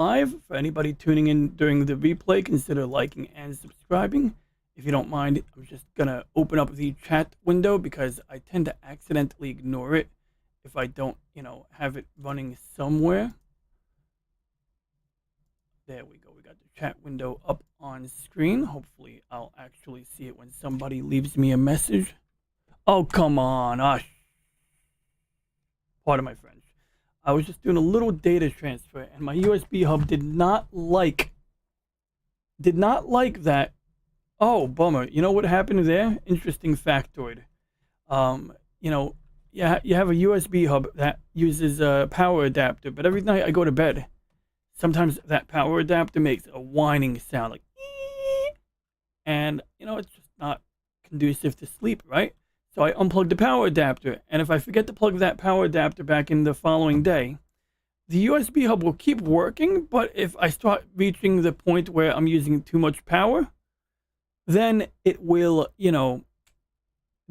live. For anybody tuning in during the replay, consider liking and subscribing. If you don't mind, I'm just gonna open up the chat window because I tend to accidentally ignore it if I don't, have it running somewhere. There we go. We got the chat window up on screen. Hopefully, I'll actually see it when somebody leaves me a message. Oh, come on. Pardon my French. I was just doing a little data transfer, and my USB hub did not like that. Oh, bummer. You know what happened there? Interesting factoid. Yeah, you have a USB hub that uses a power adapter, but every night I go to bed, sometimes that power adapter makes a whining sound like ee, and it's just not conducive to sleep, right? So I unplug the power adapter, and if I forget to plug that power adapter back in the following day, the USB hub will keep working, but if I start reaching the point where I'm using too much power, then it will,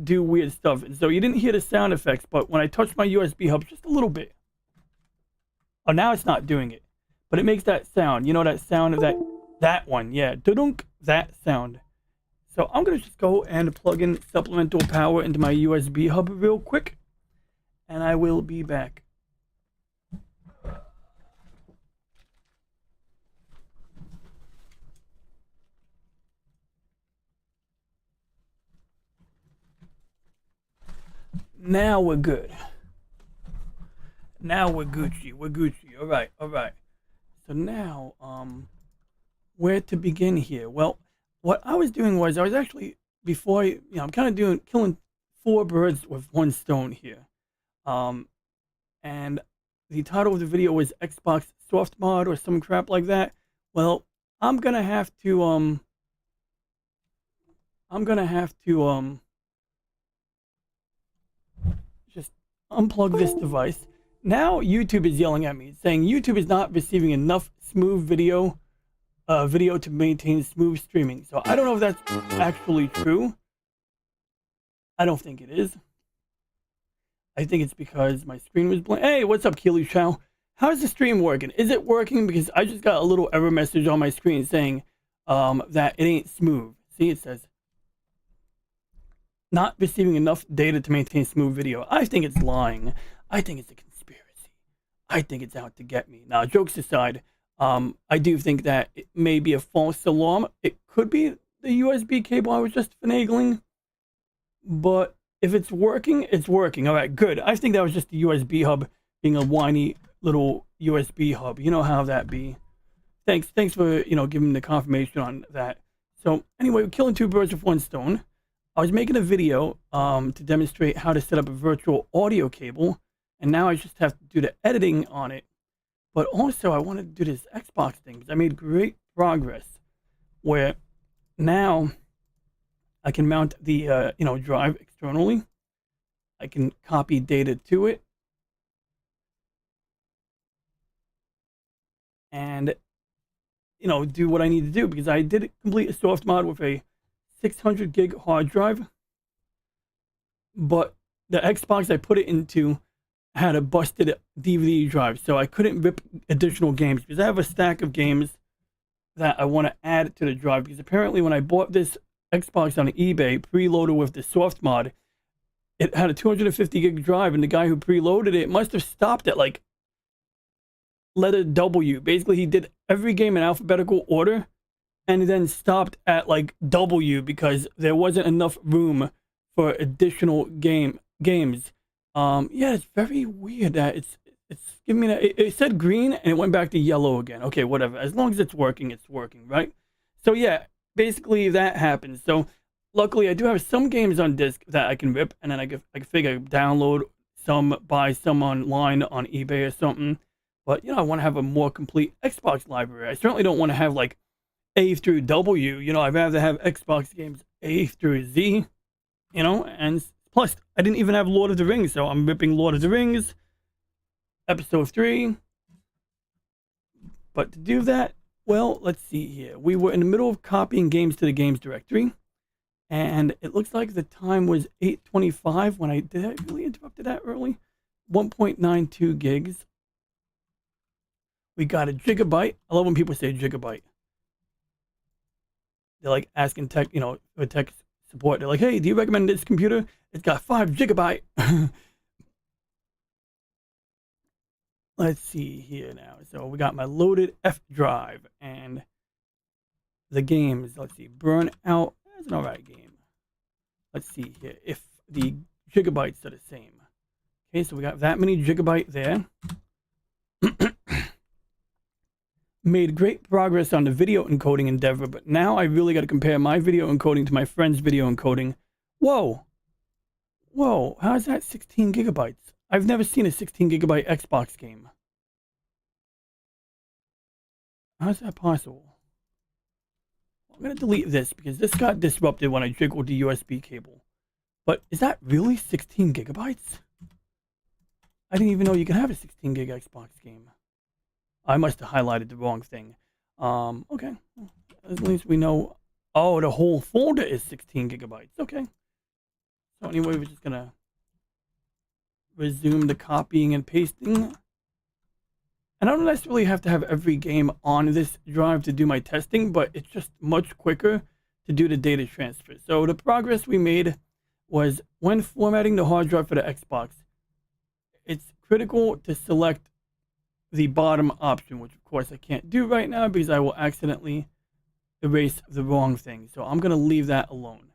do weird stuff. And so you didn't hear the sound effects, but when I touch my USB hub just a little bit, oh, now it's not doing it, but it makes that sound. You know that sound of that one, yeah, dudunk, that sound. So I'm gonna just go and plug in supplemental power into my USB hub real quick, and I will be back. Now we're good. Now we're Gucci. We're Gucci. All right. So now, where to begin here? Well, what I was doing was I was actually I'm kind of killing 4 birds with 1 stone here. And the title of the video was Xbox Softmod or some crap like that. Well, I'm gonna have to just unplug this device. Now YouTube is yelling at me, saying YouTube is not receiving enough smooth video to maintain smooth streaming. So I don't know if that's actually true. I don't think it is. I think it's because my screen was blank. Hey, what's up, Keely Chow? How's the stream working? Is it working? Because I just got a little error message on my screen saying that it ain't smooth. See, it says not receiving enough data to maintain smooth video. I think it's lying. I think it's a conspiracy. I think it's out to get me. Now, jokes aside, I do think that it may be a false alarm. It could be the USB cable I was just finagling. But if it's working, it's working. All right, good. I think that was just the USB hub being a whiny little USB hub. You know how that be. Thanks for, giving the confirmation on that. So anyway, we're killing 2 birds with 1 stone. I was making a video to demonstrate how to set up a virtual audio cable, and now I just have to do the editing on it. But also, I wanted to do this Xbox thing because I made great progress where now I can mount the drive externally. I can copy data to it, and do what I need to do, because I did complete a soft mod with a 600 gig hard drive, but the Xbox I put it into had a busted DVD drive, so I couldn't rip additional games because I have a stack of games that I want to add to the drive, because apparently when I bought this Xbox on eBay preloaded with the soft mod, it had a 250 gig drive, and the guy who preloaded it must have stopped at like letter W. Basically, he did every game in alphabetical order and then stopped at like W because there wasn't enough room for additional games. Yeah, it's very weird that it's giving me that. It said green and it went back to yellow again. Okay, whatever. As long as it's working, right? So yeah, basically that happens. So luckily I do have some games on disc that I can rip, and then I can figure download some, buy some online on eBay or something. But I want to have a more complete Xbox library. I certainly don't want to have like A through W. I'd rather have Xbox games A through Z. And plus I didn't even have Lord of the Rings, so I'm ripping Lord of the Rings Episode 3. But to do that, well, let's see here. We were in the middle of copying games to the games directory, and it looks like the time was 8:25 when did I really interrupted that early? 1.92 gigs. We got a gigabyte. I love when people say gigabyte. They're like asking tech, for tech support. They're like, hey, do you recommend this computer? It's got 5 gigabyte. Let's see here now. So we got my loaded F drive and the games. Let's see, Burnout. That's an alright game. Let's see here if the gigabytes are the same. Okay, so we got that many gigabyte there. Made great progress on the video encoding endeavor, but now I really got to compare my video encoding to my friend's video encoding. Whoa. Whoa, how is that 16 gigabytes? I've never seen a 16 gigabyte Xbox game. How's that possible? I'm going to delete this because this got disrupted when I jiggled the USB cable. But is that really 16 gigabytes? I didn't even know you could have a 16 gig Xbox game. I must have highlighted the wrong thing. Okay. At least we know. Oh, the whole folder is 16 gigabytes. Okay. So anyway, we're just going to resume the copying and pasting. And I don't necessarily have to have every game on this drive to do my testing, but it's just much quicker to do the data transfer. So the progress we made was when formatting the hard drive for the Xbox, it's critical to select the bottom option, which of course I can't do right now because I will accidentally erase the wrong thing. So I'm going to leave that alone.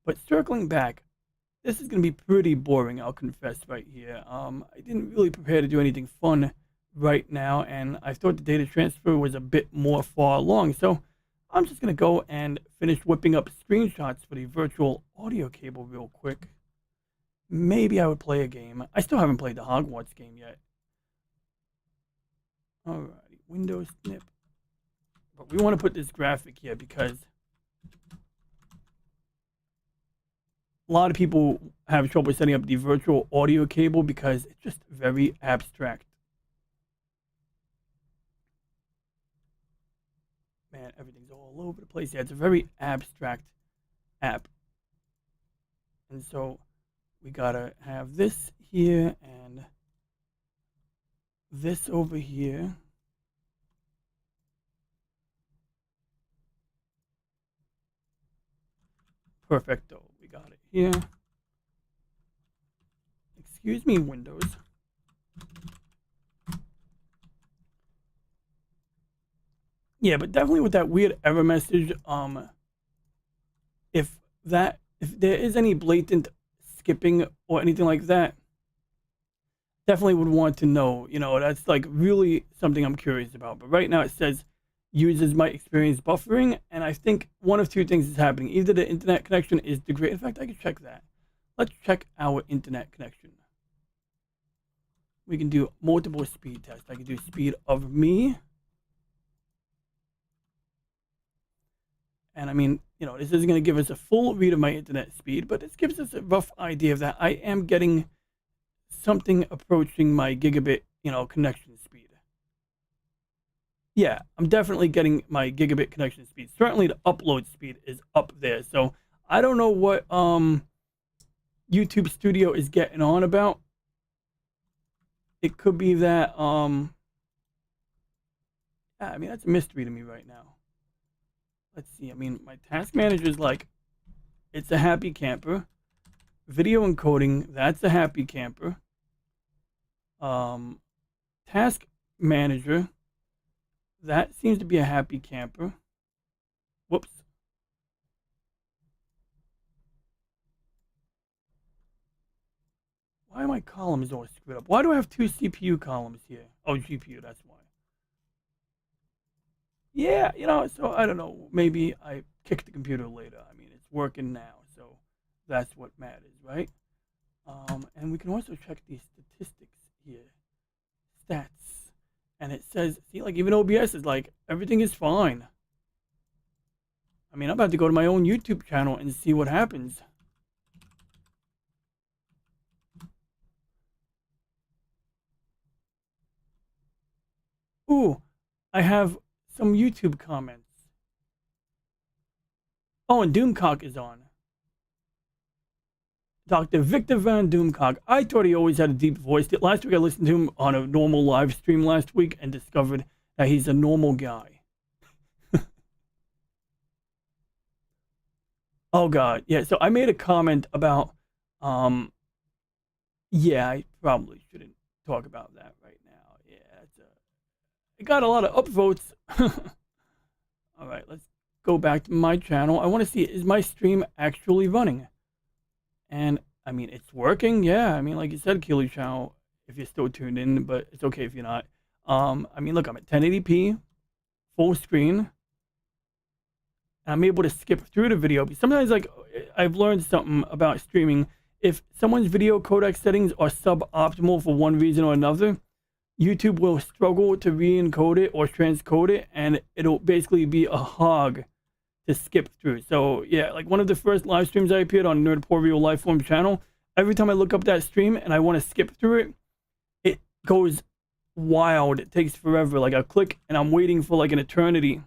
But circling back, this is going to be pretty boring, I'll confess right here. I didn't really prepare to do anything fun right now, and I thought the data transfer was a bit more far along. So I'm just going to go and finish whipping up screenshots for the virtual audio cable real quick. Maybe I would play a game. I still haven't played the Hogwarts game yet. Alrighty, Windows snip. But we want to put this graphic here because a lot of people have trouble setting up the virtual audio cable because it's just very abstract. Man, everything's all over the place. Yeah, it's a very abstract app. And so we gotta have this here and this over here. Perfecto. We got it here. Excuse me, Windows. Yeah, but definitely with that weird error message, if there is any blatant skipping or anything like that, definitely would want to know. That's like really something I'm curious about. But right now it says users might experience buffering, and I think one of two things is happening. Either the internet connection is degraded. In fact, I can check that. Let's check our internet connection. We can do multiple speed tests. I can do speed of me. And I mean, this isn't going to give us a full read of my internet speed, but this gives us a rough idea of that I am getting something approaching my gigabit, connection speed. Yeah, I'm definitely getting my gigabit connection speed. Certainly the upload speed is up there. So I don't know what YouTube Studio is getting on about. It could be that I mean, that's a mystery to me right now. Let's see. I mean, my task manager is like, it's a happy camper. Video encoding, that's a happy camper. Task manager, that seems to be a happy camper. Whoops. Why are my columns all screwed up? Why do I have 2 CPU columns here? Oh, GPU, that's why. Yeah, so I don't know. Maybe I kicked the computer later. I mean, it's working now, so that's what matters, right? And we can also check these statistics here. Stats. And it says, see, like even OBS is like, everything is fine. I mean, I'm about to go to my own YouTube channel and see what happens. Ooh, I have some YouTube comments. Oh, and Doomcock is on. Dr. Victor Van Doomcock. I thought he always had a deep voice. Last week I listened to him on a normal live stream last week and discovered that he's a normal guy. Oh God, yeah. So I made a comment about, yeah, I probably shouldn't talk about that right now. Yeah, it got a lot of upvotes. All right, let's go back to my channel. I want to see, is my stream actually running? And I mean, it's working. Yeah, I mean, like you said, Keely Chow, if you're still tuned in, but it's okay if you're not. I mean, look, I'm at 1080p, full screen. I'm able to skip through the video. Sometimes, like, I've learned something about streaming. If someone's video codec settings are suboptimal for one reason or another, YouTube will struggle to re-encode it or transcode it, and it'll basically be a hog to skip through. So yeah, like one of the first live streams I appeared on Nerd Poor Real Lifeform channel, every time I look up that stream and I want to skip through it, it goes wild. It takes forever. Like I click and I'm waiting for like an eternity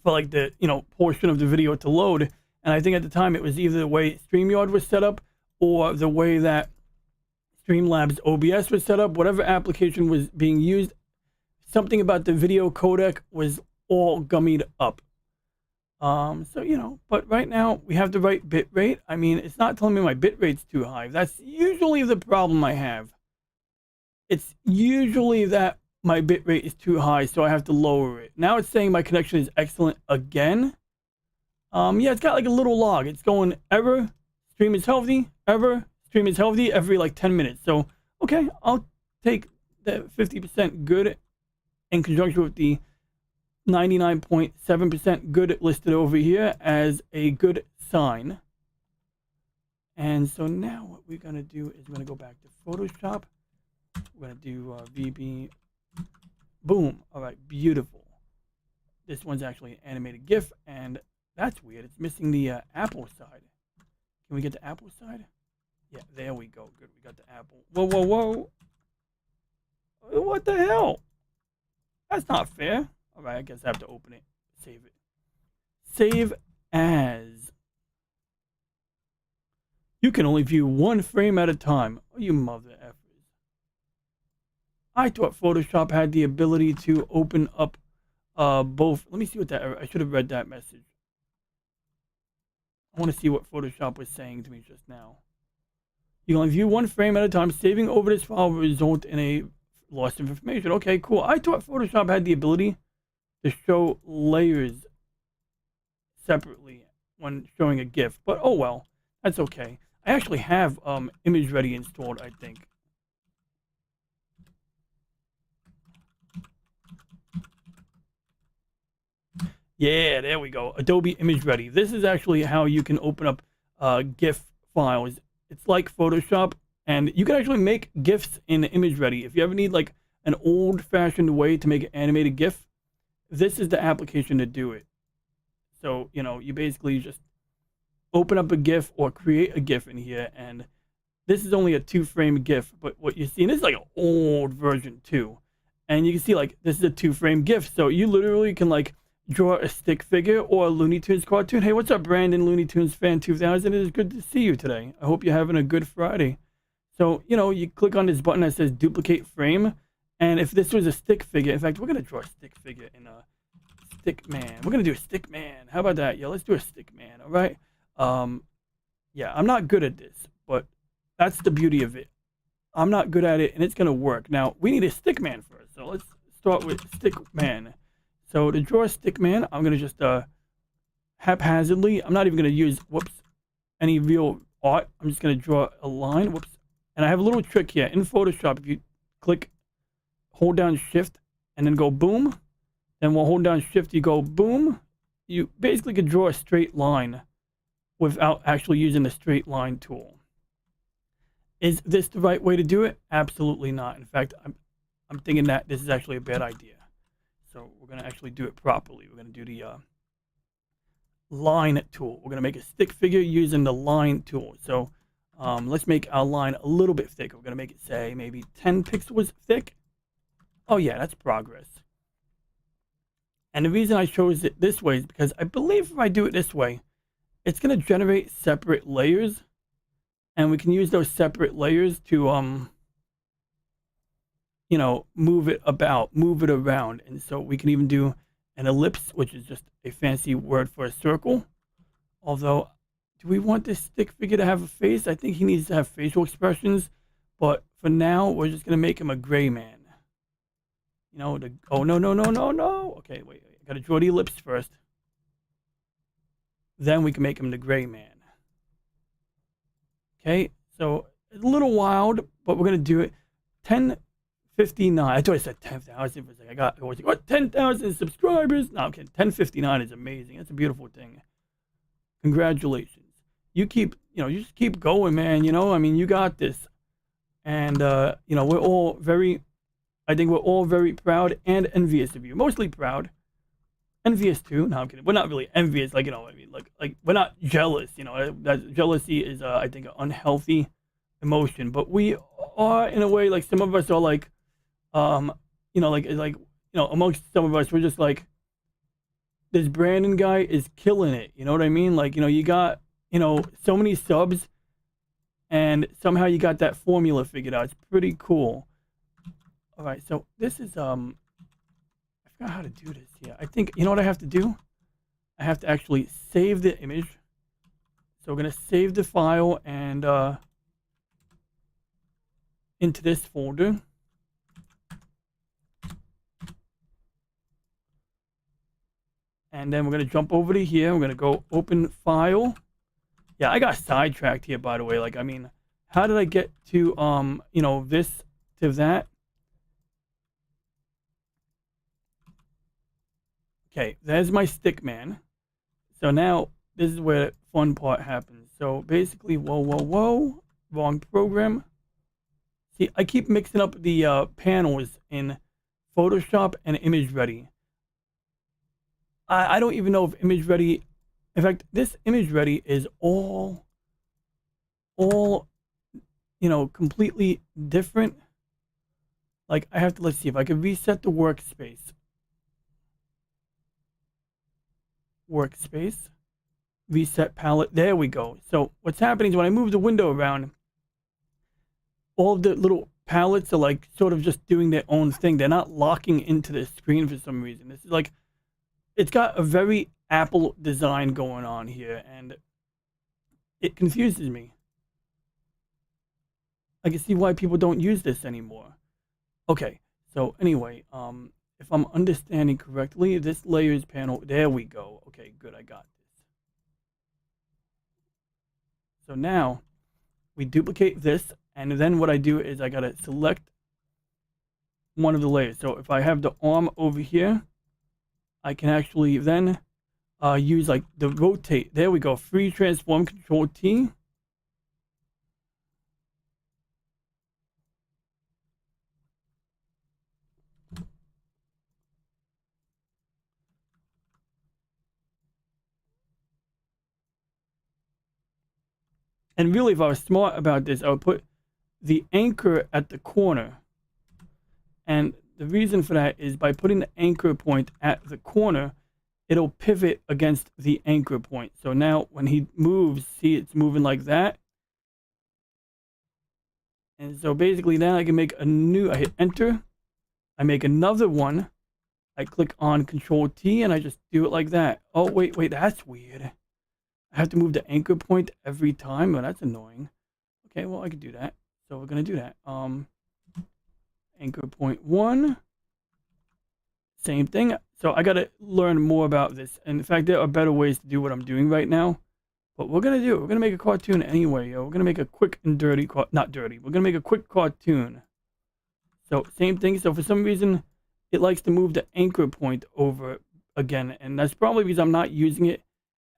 for like the, portion of the video to load. And I think at the time it was either the way StreamYard was set up or the way that Streamlabs OBS was set up. Whatever application was being used, something about the video codec was all gummied up. So, but right now we have the right bit rate. I mean, it's not telling me my bit rate's too high. That's usually the problem I have. It's usually that my bit rate is too high, so I have to lower it. Now it's saying my connection is excellent again. Yeah, it's got like a little log. It's going error, stream is healthy, error, stream is healthy every like 10 minutes. So, okay, I'll take the 50% good in conjunction with the 99.7% good listed over here as a good sign. And so now what we're going to do is we're going to go back to Photoshop. We're going to do VB. Boom. All right, beautiful. This one's actually an animated GIF, and that's weird. It's missing the Apple side. Can we get the Apple side? Yeah, there we go. Good, we got the Apple. Whoa, whoa, whoa. What the hell? That's not fair. All right, I guess I have to open it. Save it. Save as. You can only view one frame at a time. Oh, you mother effers. I thought Photoshop had the ability to open up both. Let me see what that. I should have read that message. I want to see what Photoshop was saying to me just now. You can only view one frame at a time. Saving over this file will result in a loss of information. Okay, cool. I thought Photoshop had the ability to show layers separately when showing a GIF, but oh well, that's okay. I actually have Image Ready installed, I think. Yeah, there we go. Adobe Image Ready. This is actually how you can open up GIF files. It's like Photoshop, and you can actually make GIFs in Image Ready. If you ever need like an old-fashioned way to make an animated GIF, this is the application to do it. So, you basically just open up a GIF or create a GIF in here, and this is only a 2-frame GIF, but what you see, and this is like an old version too, and you can see like this is a 2-frame GIF, so you literally can like draw a stick figure or a Looney Tunes cartoon. Hey, what's up, Brandon, Looney Tunes fan 2000? It is good to see you today. I hope you're having a good Friday. So, you click on this button that says duplicate frame, and if this was a stick figure, in fact, we're going to draw a stick figure in a stick man. We're going to do a stick man. How about that? Yeah, let's do a stick man, all right? Yeah, I'm not good at this, but that's the beauty of it. I'm not good at it, and it's going to work. Now, we need a stick man first, so let's start with stick man. So to draw a stick man, I'm going to just haphazardly, I'm not even going to use, any real art. I'm just going to draw a line, and I have a little trick here. In Photoshop, if you hold down shift, and then go boom, then while holding down shift, you go boom, you basically could draw a straight line without actually using the straight line tool. Is this the right way to do it? Absolutely not. In fact, I'm thinking that this is actually a bad idea. So we're going to actually do it properly. We're going to do the line tool. We're going to make a stick figure using the line tool. So let's make our line a little bit thicker. We're going to make it, say, maybe 10 pixels thick. Oh yeah, that's progress. And the reason I chose it this way is because I believe if I do it this way, it's going to generate separate layers. and we can use those separate layers to you know, move it about, move it around. And so we can even do an ellipse, which is just a fancy word for a circle. Although, do we want this stick figure to have a face? I think he needs to have facial expressions. But for now, we're just going to make him a gray man. You know, oh, no, no, no, no, no. Okay, wait. I got to draw the ellipse first. Then we can make him the gray man. Okay, so it's a little wild, but we're going to do it. 1059. I thought I said 10,000 for a second. I was like, what, 10,000 subscribers? No, I'm kidding. 1059 is amazing. That's a beautiful thing. Congratulations. You keep, you know, you just keep going, man. You know, I mean, you got this. And, you know, we're all very, I think we're all very proud and envious of you. Mostly proud. Envious too. No, I'm kidding. We're not really envious. Like, you know, I mean, like we're not jealous. You know, that jealousy is, I think, an unhealthy emotion. But we are, in a way, like some of us are like, you know, you know, amongst some of us, we're just like, this Brandon guy is killing it. You know what I mean? Like, you know, you got, you know, so many subs, and somehow you got that formula figured out. It's pretty cool. All right, so this is I forgot how to do this here. I think, you know what I have to do? I have to actually save the image. So we're gonna save the file and into this folder. And then we're going to jump over to here. We're going to go open file. Yeah, I got sidetracked here, by the way. Like, I mean, how did I get to, you know, this to that? Okay, there's my stick man. So now this is where the fun part happens. So basically, whoa, wrong program. See, I keep mixing up the panels in Photoshop and Image Ready. I don't even know if Image Ready, in fact, this Image Ready is all, you know, completely different. Like, I have to, let's see if I can reset the workspace. Reset palette. There we go. So what's happening is when I move the window around, all of the little palettes are like sort of just doing their own thing. They're not locking into the screen for some reason. This is like, it's got a very Apple design going on here, and it confuses me. I can see why people don't use this anymore. Okay, so anyway, if I'm understanding correctly, this layers panel, there we go. Okay, good, I got this. So now we duplicate this, and then what I do is I gotta select one of the layers. So if I have the arm over here, I can actually then use like the rotate. There we go. Free transform, Control T. And really, if I was smart about this, I would put the anchor at the corner. And the reason for that is by putting the anchor point at the corner, it'll pivot against the anchor point. So now when he moves, see, it's moving like that. And so basically now I can make a new, I hit enter, I make another one, I click on Control T, and I just do it like that. Oh, wait, that's weird. I have to move the anchor point every time. Oh, that's annoying. Okay, well, I could do that. So we're going to do that. Anchor point 1. Same thing. So I got to learn more about this. And in fact, there are better ways to do what I'm doing right now. But we're going to do it. We're going to make a cartoon anyway, yo. We're going to make a quick and dirty, not dirty. We're going to make a quick cartoon. So same thing. So for some reason, it likes to move the anchor point over again. And that's probably because I'm not using it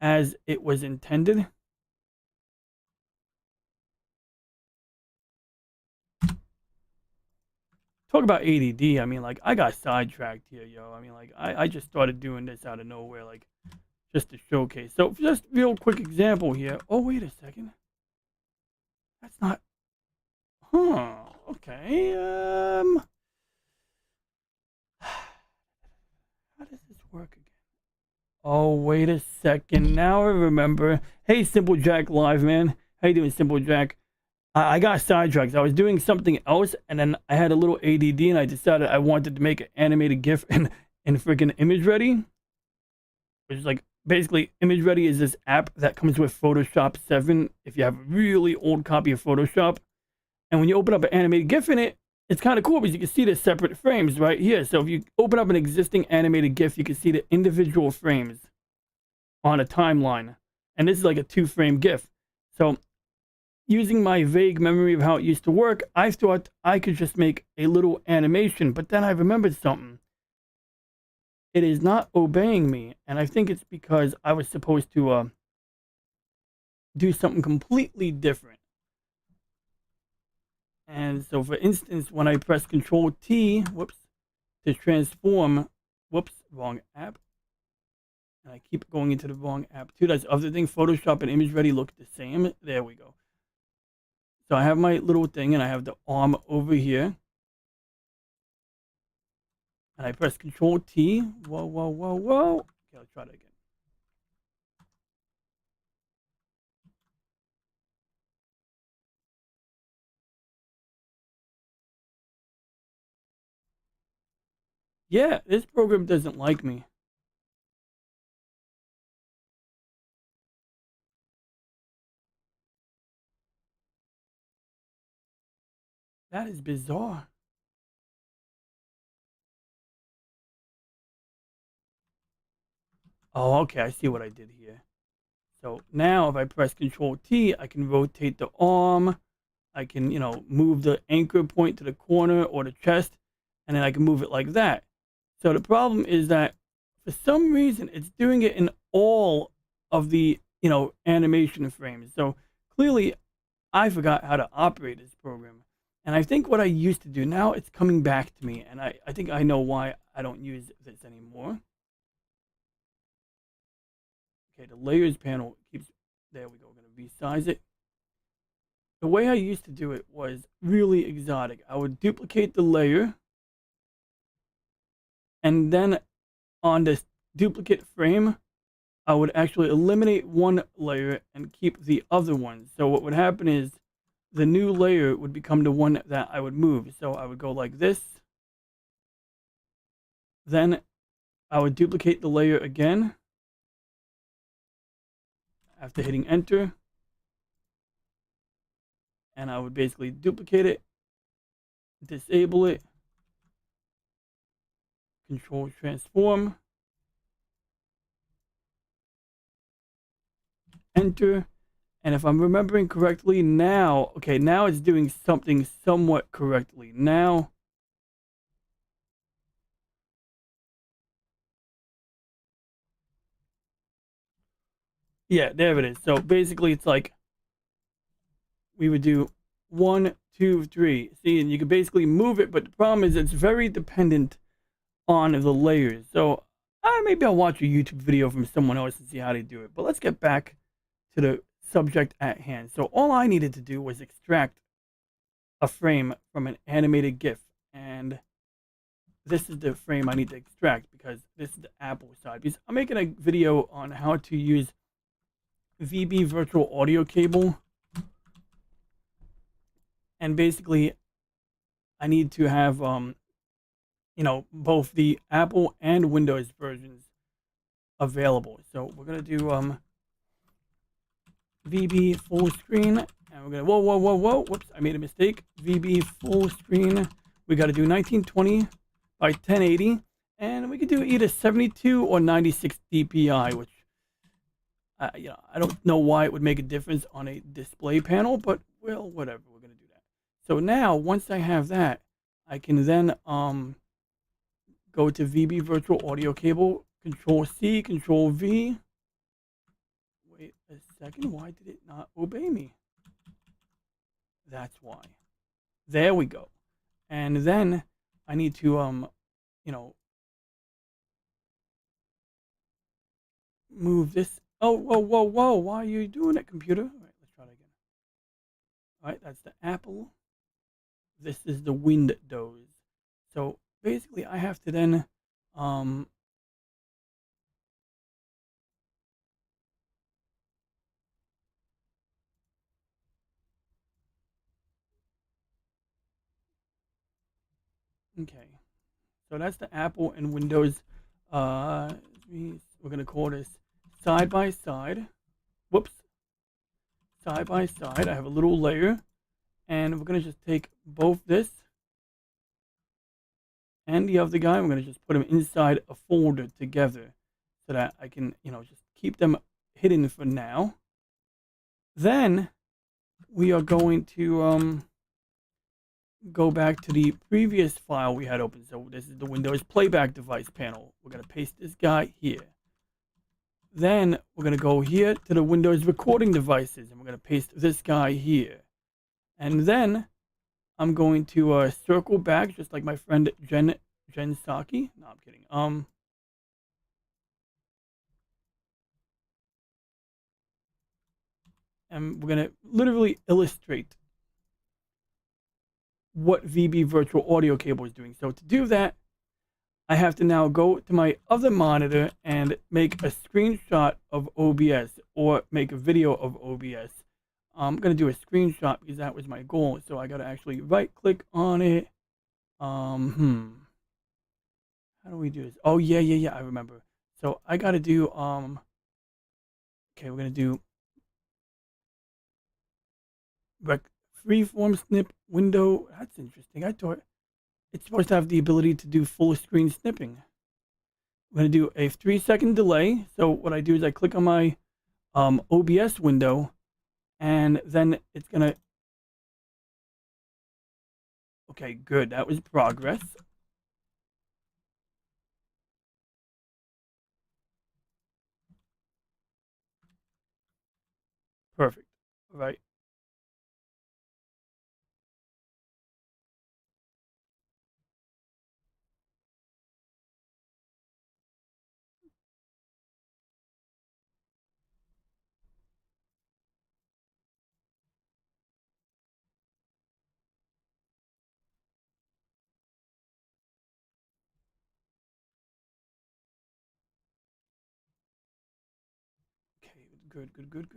as it was intended. Talk about ADD. I mean, like, I got sidetracked here, yo. I mean, like, I just started doing this out of nowhere, like, just to showcase. So, just real quick example here. Oh, wait a second. That's not... Huh. Okay. How does this work again? Oh, wait a second. Now I remember. Hey, Simple Jack Live, man. How you doing, Simple Jack? I got sidetracked. I was doing something else, and then I had a little ADD, and I decided I wanted to make an animated GIF in freaking Image Ready, which is like basically Image Ready is this app that comes with Photoshop 7. If you have a really old copy of Photoshop, and when you open up an animated GIF in it, it's kind of cool because you can see the separate frames right here. So if you open up an existing animated GIF, you can see the individual frames on a timeline, and this is like a 2-frame GIF. So using my vague memory of how it used to work, I thought I could just make a little animation, but then I remembered something. It is not obeying me, and I think it's because I was supposed to do something completely different. And so, for instance, when I press Control T, whoops, to transform, whoops, wrong app, and I keep going into the wrong app too. That's the other thing. Photoshop and Image Ready look the same. There we go. So I have my little thing, and I have the arm over here. And I press Control T. Whoa, whoa, whoa, whoa. Okay, I'll try that again. Yeah, this program doesn't like me. That is bizarre. Oh, okay, I see what I did here. So now if I press Control T, I can rotate the arm. I can, move the anchor point to the corner or the chest, and then I can move it like that. So the problem is that for some reason it's doing it in all of the, animation frames. So clearly I forgot how to operate this program. And I think what I used to do, now it's coming back to me, and I think I know why I don't use this anymore. Okay, the layers panel keeps, there we go, we're going to resize it. The way I used to do it was really exotic. I would duplicate the layer, and then on this duplicate frame, I would actually eliminate one layer and keep the other one. So what would happen is the new layer would become the one that I would move. So I would go like this. Then I would duplicate the layer again after hitting enter. And I would basically duplicate it, disable it, control transform, enter. And if I'm remembering correctly now, okay, now it's doing something somewhat correctly. Now, yeah, there it is. So basically it's like we would do 1, 2, 3. See, and you can basically move it, but the problem is it's very dependent on the layers. So maybe I'll watch a YouTube video from someone else and see how they do it. But let's get back to the subject at hand. So all I needed to do was extract a frame from an animated GIF, and this is the frame I need to extract because this is the Apple side. Because I'm making a video on how to use VB virtual audio cable, and basically I need to have both the Apple and Windows versions available. So we're gonna do VB full screen, and we're gonna whoa, whoops, I made a mistake. VB full screen. We got to do 1920 by 1080, and we could do either 72 or 96 dpi, which I don't know why it would make a difference on a display panel, but well, whatever, we're gonna do that. So now once I have that, I can then go to VB virtual audio cable, Control C, Control V. Wait a second, why did it not obey me? That's why. There we go. And then I need to move this. Oh, whoa, why are you doing it, computer? All right, let's try it again. All right, that's the Apple. This is the Windows. So basically I have to then um So that's the Apple and Windows. We're gonna call this side by side. Whoops, side by side. I have a little layer, and we're gonna just take both this and the other guy. We're gonna just put them inside a folder together, so that I can, just keep them hidden for now. Then we are going to go back to the previous file we had open. So this is the Windows playback device panel. We're going to paste this guy here. Then we're going to go here to the Windows recording devices, and we're going to paste this guy here. And then I'm going to circle back, just like my friend Jen Saki. No, I'm kidding. And we're going to literally illustrate what VB virtual audio cable is doing. So to do that, I have to now go to my other monitor and make a screenshot of OBS or make a video of OBS. I'm going to do a screenshot because that was my goal. So I got to actually right click on it. How do we do this? Oh, yeah, I remember. So I got to do, okay, we're going to do freeform snip window. That's interesting. I thought it's supposed to have the ability to do full screen snipping. I'm going to do a 3-second delay. So what I do is I click on my OBS window, and then it's going to... Okay, good. That was progress. Perfect. All right. Okay, good.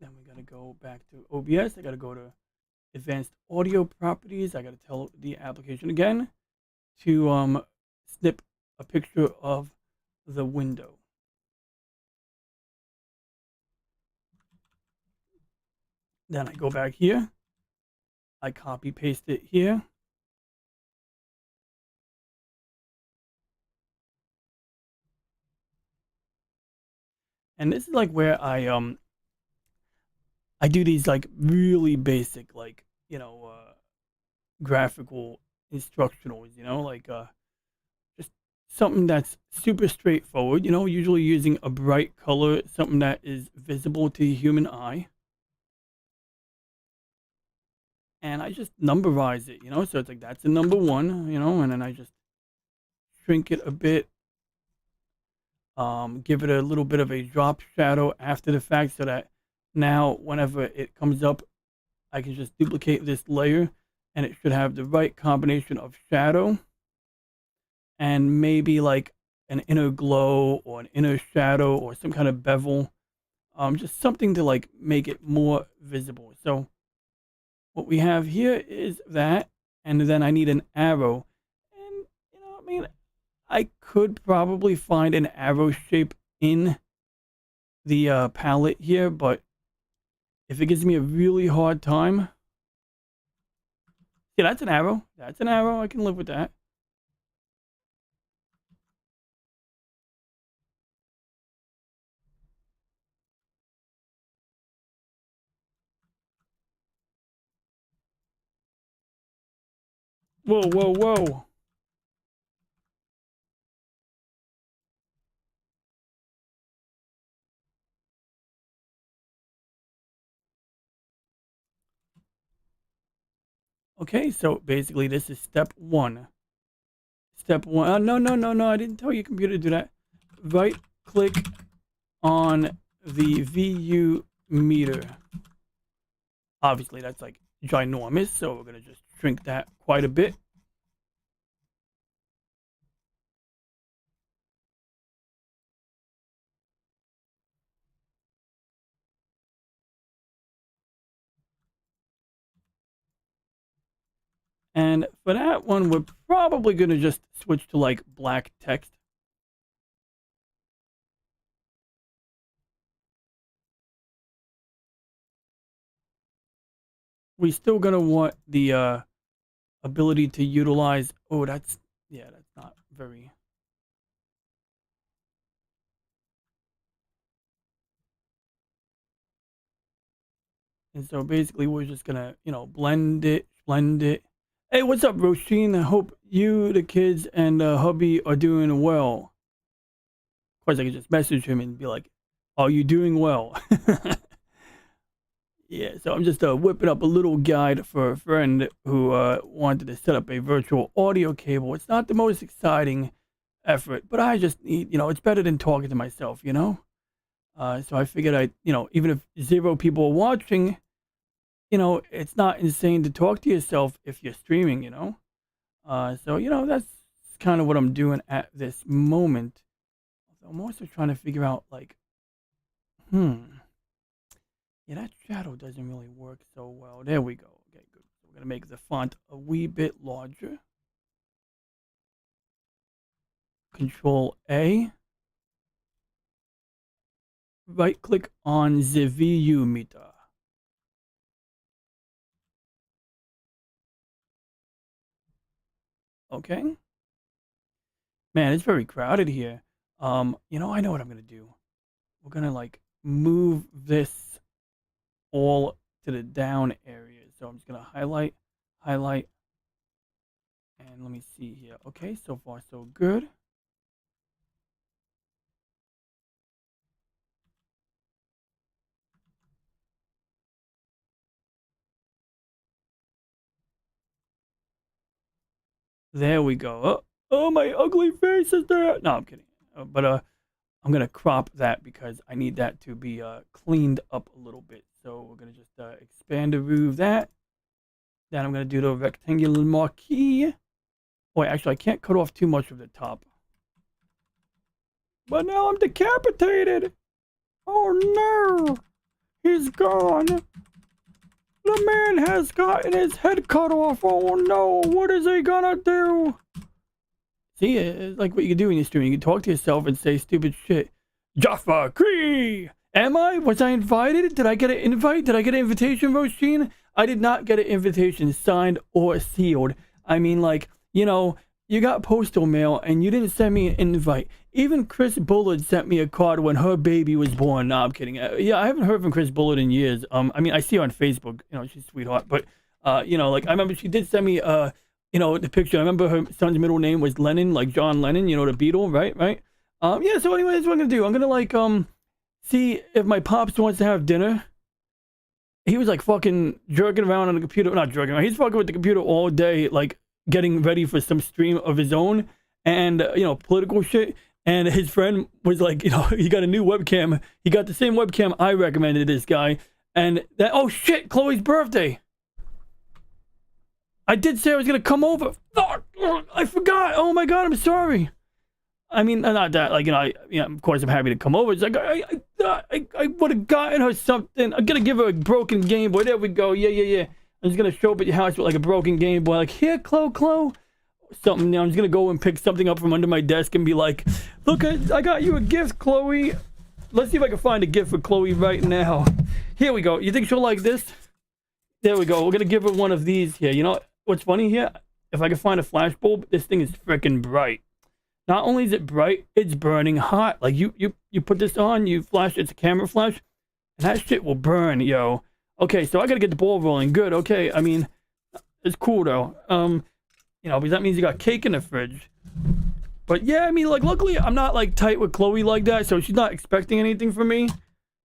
Then we got to go back to OBS. I got to go to advanced audio properties. I got to tell the application again to snip a picture of the window. Then I go back here. I copy paste it here. And this is like where I do these like really basic, like, graphical instructionals, like just something that's super straightforward, usually using a bright color, something that is visible to the human eye. And I just numberize it, so it's like that's a number one, and then I just shrink it a bit, give it a little bit of a drop shadow after the fact so that now whenever it comes up, I can just duplicate this layer and it should have the right combination of shadow and maybe like an inner glow or an inner shadow or some kind of bevel, just something to like make it more visible. So what we have here is that, and then I need an arrow, and I mean, I could probably find an arrow shape in the palette here, but if it gives me a really hard time, yeah, that's an arrow. That's an arrow. I can live with that. Whoa. Okay, so basically this is step one. Step one. No. I didn't tell your computer to do that. Right click on the VU meter. Obviously, that's like ginormous, so we're going to just shrink that quite a bit. And for that one, we're probably going to just switch to like black text. We still going to want the ability to utilize. Oh, that's not very. And so basically, we're just gonna, blend it. Hey, what's up, Roisin? I hope you, the kids, and hubby are doing well. Of course, I could just message him and be like, "Are you doing well?" Yeah, so I'm just whipping up a little guide for a friend who wanted to set up a virtual audio cable. It's not the most exciting effort, but I just need, it's better than talking to myself, So I figured even if 0 people are watching, it's not insane to talk to yourself if you're streaming, So, that's kind of what I'm doing at this moment. I'm also trying to figure out, like, yeah, that shadow doesn't really work so well. There we go. Okay, good. We're going to make the font a wee bit larger. Control A. Right click on the view meter. Okay. Man, it's very crowded here. I know what I'm going to do. We're going to like move this all to the down area. So I'm just going to highlight, and let me see here. Okay, so far so good. There we go. Oh, my ugly face is there. No, I'm kidding. But I'm going to crop that because I need that to be cleaned up a little bit. So we're going to just expand and remove that. Then I'm going to do the rectangular marquee. Boy, actually, I can't cut off too much of the top. But now I'm decapitated. Oh, no. He's gone. The man has gotten his head cut off. Oh, no. What is he going to do? See, it's like what you can do when you're streaming. You can talk to yourself and say stupid shit. Jaffa Cree! Am I? Was I invited? Did I get an invite? Did I get an invitation, Roisin? I did not get an invitation signed or sealed. I mean, like, you got postal mail and you didn't send me an invite. Even Chris Bullard sent me a card when her baby was born. No, I'm kidding. Yeah, I haven't heard from Chris Bullard in years. I mean, I see her on Facebook. She's a sweetheart. But, like, I remember she did send me, the picture. I remember her son's middle name was Lennon, like John Lennon, the Beatle, right? Yeah, so anyway, that's what I'm going to do. I'm going to, like, see if my pops wants to have dinner. He was, like, fucking jerking around on the computer. Not jerking around. He's fucking with the computer all day, like, getting ready for some stream of his own and, political shit. And his friend was like, he got a new webcam. He got the same webcam I recommended this guy. And that, oh shit, Chloe's birthday. I did say I was going to come over. Oh, I forgot. Oh my God, I'm sorry. I mean, not that, like, of course I'm happy to come over. It's like, I would have gotten her something. I'm going to give her a broken Game Boy. There we go. Yeah. I'm just going to show up at your house with like a broken Game Boy. Like, here, Chloe. Something. I'm just going to go and pick something up from under my desk and be like, look, I got you a gift, Chloe. Let's see if I can find a gift for Chloe right now. Here we go. You think she'll like this? There we go. We're going to give her one of these here. You know what's funny here? If I can find a flash bulb, this thing is freaking bright. Not only is it bright, it's burning hot. Like, you put this on, you flash, it's a camera flash, and that shit will burn, yo. Okay, so I gotta get the ball rolling. Good, okay. I mean, it's cool, though. Because that means you got cake in the fridge. But, yeah, I mean, like, luckily, I'm not, like, tight with Chloe like that, so she's not expecting anything from me.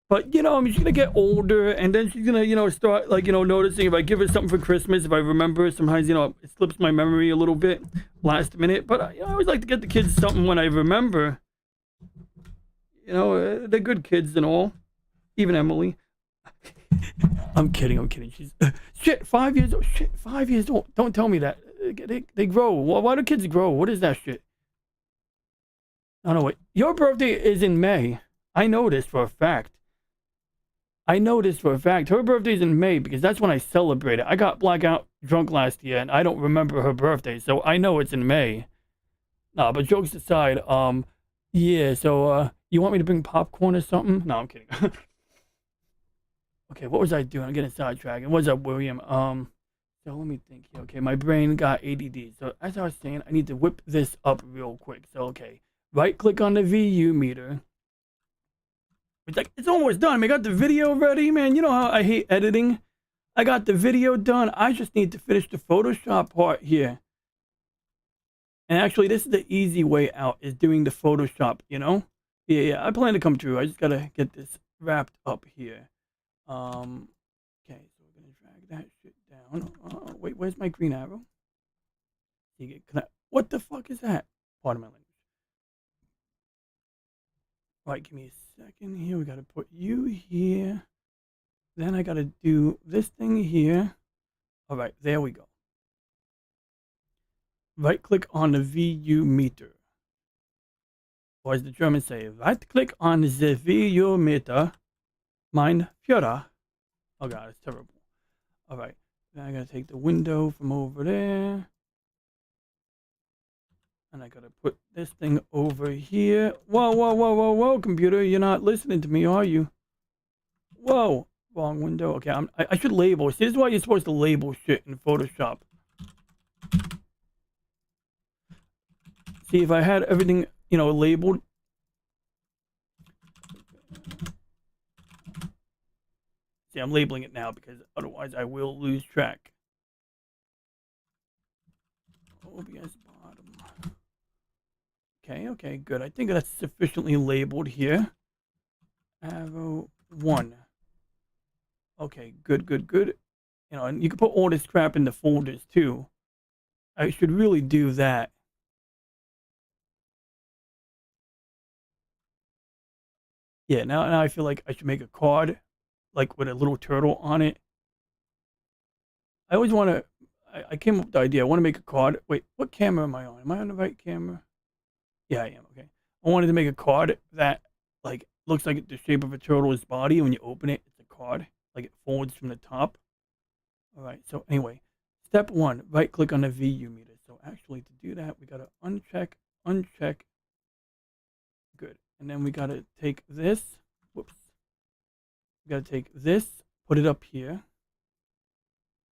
But, I mean, she's gonna get older, and then she's gonna, start, like, noticing if I give her something for Christmas, if I remember, sometimes, it slips my memory a little bit last minute. But, I always like to get the kids something when I remember. They're good kids and all. Even Emily. I'm kidding. She's, shit, 5 years old. Shit, 5 years old. Don't tell me that. They grow. Why do kids grow? What is that shit? Oh, no, wait. Your birthday is in May. I know this for a fact. Her birthday's in May because that's when I celebrate it. I got blackout drunk last year, and I don't remember her birthday, so I know it's in May. Nah, but jokes aside, yeah. So, you want me to bring popcorn or something? No, I'm kidding. Okay, what was I doing? I'm getting sidetracked. What's up, William? So let me think here. Okay, my brain got ADD. So as I was saying, I need to whip this up real quick. So okay, right click on the VU meter. It's like it's almost done. I got the video ready, man. You know how I hate editing. I got the video done. I just need to finish the Photoshop part here. And actually, this is the easy way out, is doing the Photoshop, you know? Yeah, I plan to come through. I just gotta get this wrapped up here. Okay, so we're gonna drag that shit down. Wait, where's my green arrow? What the fuck is that? Pardon my language. Right, give me a second here. We gotta put you here. Then I gotta do this thing here. All right, there we go. Right click on the VU meter. Or as the Germans say, right click on the VU meter. Mein Führer. Oh god, it's terrible. All right, then I gotta take the window from over there. And I gotta put this thing over here. Whoa, computer. You're not listening to me, are you? Whoa. Wrong window. Okay, I should label. See, this is why you're supposed to label shit in Photoshop. See, if I had everything, you know, labeled. See, I'm labeling it now because otherwise I will lose track. OBS bottom. Okay, good. I think that's sufficiently labeled here. Arrow 1. Okay, good. You know, and you can put all this crap in the folders too. I should really do that. Yeah, now I feel like I should make a card, like with a little turtle on it. I always want to. I came up with the idea. I want to make a card. Wait, what camera am I on? Am I on the right camera? Yeah, I am. Okay. I wanted to make a card that like looks like the shape of a turtle's body. When you open it, it's a card. Like it folds from the top. All right. So anyway, step 1: right click on the VU meter. So actually, to do that, we gotta uncheck. Good. And then we gotta take this. Whoops. We gotta take this, put it up here.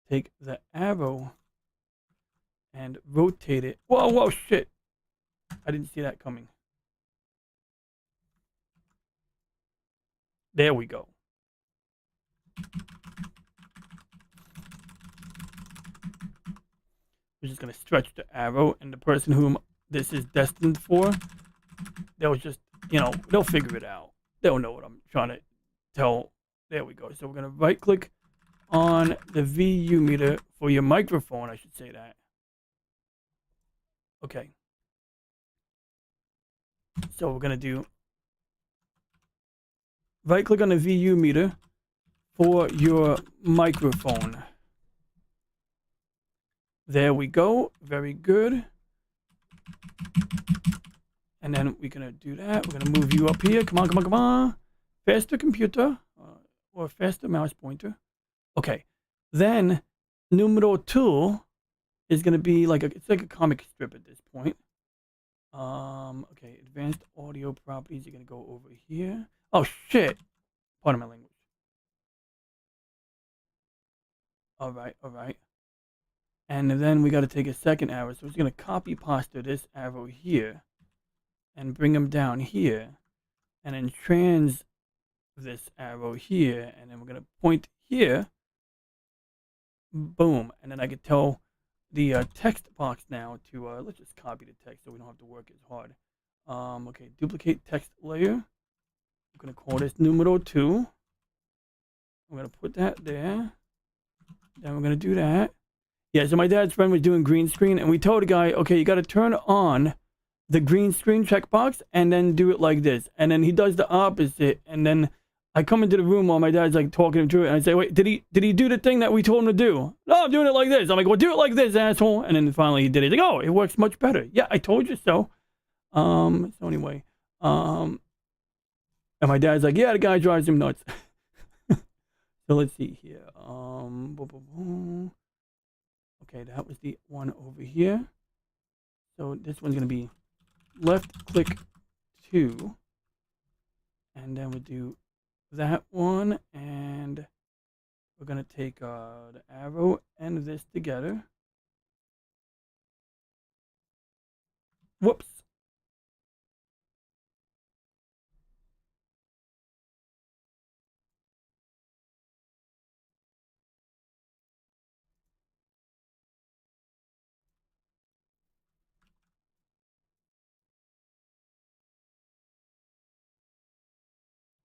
Take the arrow and rotate it. Whoa, shit. I didn't see that coming. There we go. We're just going to stretch the arrow, and the person whom this is destined for, they'll just, you know, they'll figure it out. They'll know what I'm trying to tell. There we go. So we're going to right click on the VU meter for your microphone, I should say that. Okay. So we're going to do right click on the VU meter for your microphone. There we go. Very good. And then we're going to do that. We're going to move you up here. Come on. Faster computer. Or faster mouse pointer. Okay. Then numero 2 is going to be like it's like a comic strip at this point. Okay. Advanced audio properties. You're going to go over here. Oh, shit. Pardon my language. All right. And then we got to take a second arrow. So it's going to copy pasta this arrow here and bring them down here. And then trans this arrow here. And then we're going to point here. Boom. And then I could tell the text box now to, let's just copy the text so we don't have to work as hard. Okay, duplicate text layer. I'm going to call this numero 2. I'm going to put that there. Then we're going to do that. Yeah, so my dad's friend was doing green screen, and we told the guy, okay, you got to turn on the green screen checkbox and then do it like this. And then he does the opposite, and then I come into the room while my dad's like talking him through it, and I say, wait, did he do the thing that we told him to do? No, I'm doing it like this. I'm like, well, do it like this, asshole. And then finally he did it. He's like, oh, it works much better. Yeah, I told you so. So anyway, and my dad's like, yeah, the guy drives him nuts. So let's see here. Okay, that was the one over here. So this one's going to be left click 2. And then we'll do that one. And we're going to take the arrow and this together. Whoops.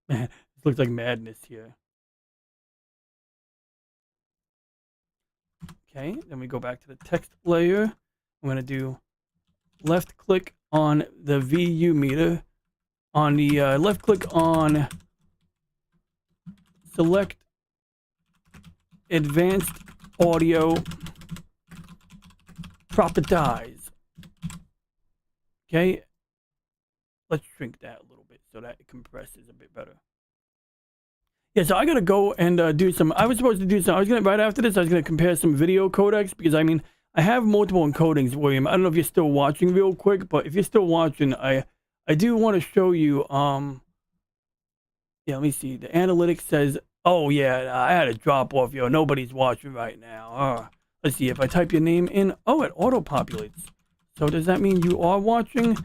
Man, this looks like madness here. Okay, then we go back to the text layer. I'm going to do left click on the VU meter. On the left click on select advanced audio properties. Okay, let's shrink that a little bit so that it compresses a bit better. Yeah, so I gotta go and do some. I was supposed to do some. I was gonna right after this. I was gonna compare some video codecs because I mean I have multiple encodings, William. I don't know if you're still watching real quick, but if you're still watching, I do want to show you. Yeah, let me see. The analytics says, oh yeah, I had a drop off. Yo, nobody's watching right now. Let's see. If I type your name in, oh, it auto populates. So does that mean you are watching?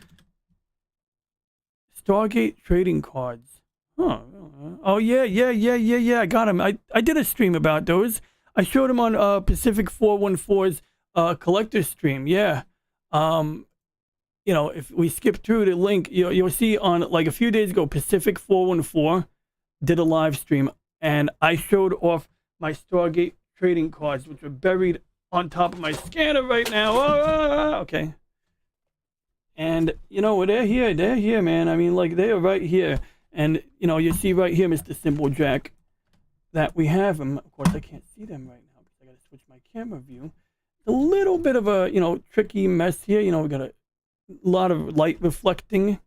Stargate trading cards. Huh. Oh yeah. I got him. I did a stream about those. I showed him on Pacific 414's collector stream. Yeah. You know, if we skip through the link, you'll see on like a few days ago, Pacific 414 did a live stream, and I showed off my Stargate trading cards, which are buried on top of my scanner right now. Okay. And, you know, they're here, man. I mean, like, they're right here. And, you know, you see right here, Mr. Simple Jack, that we have them. Of course, I can't see them right now because I got to switch my camera view. A little bit of a, you know, tricky mess here. You know, we got a lot of light reflecting.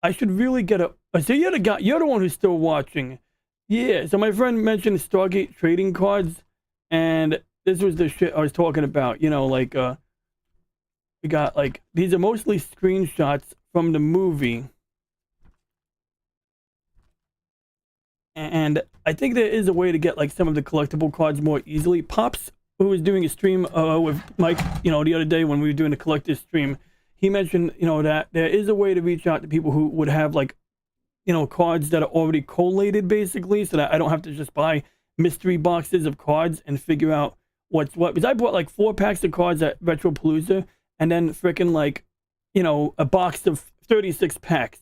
I should really get a... So you're the guy, you're the one who's still watching. Yeah, so my friend mentioned Stargate trading cards, and this was the shit I was talking about. You know, like, we got, like, these are mostly screenshots from the movie. And I think there is a way to get, like, some of the collectible cards more easily. Pops, who was doing a stream with Mike, you know, the other day when we were doing a collector's stream, he mentioned, you know, that there is a way to reach out to people who would have, like, you know, cards that are already collated, basically, so that I don't have to just buy mystery boxes of cards and figure out what's what. Because I bought, like, 4 packs of cards at Retropalooza, and then freaking, like, you know, a box of 36 packs.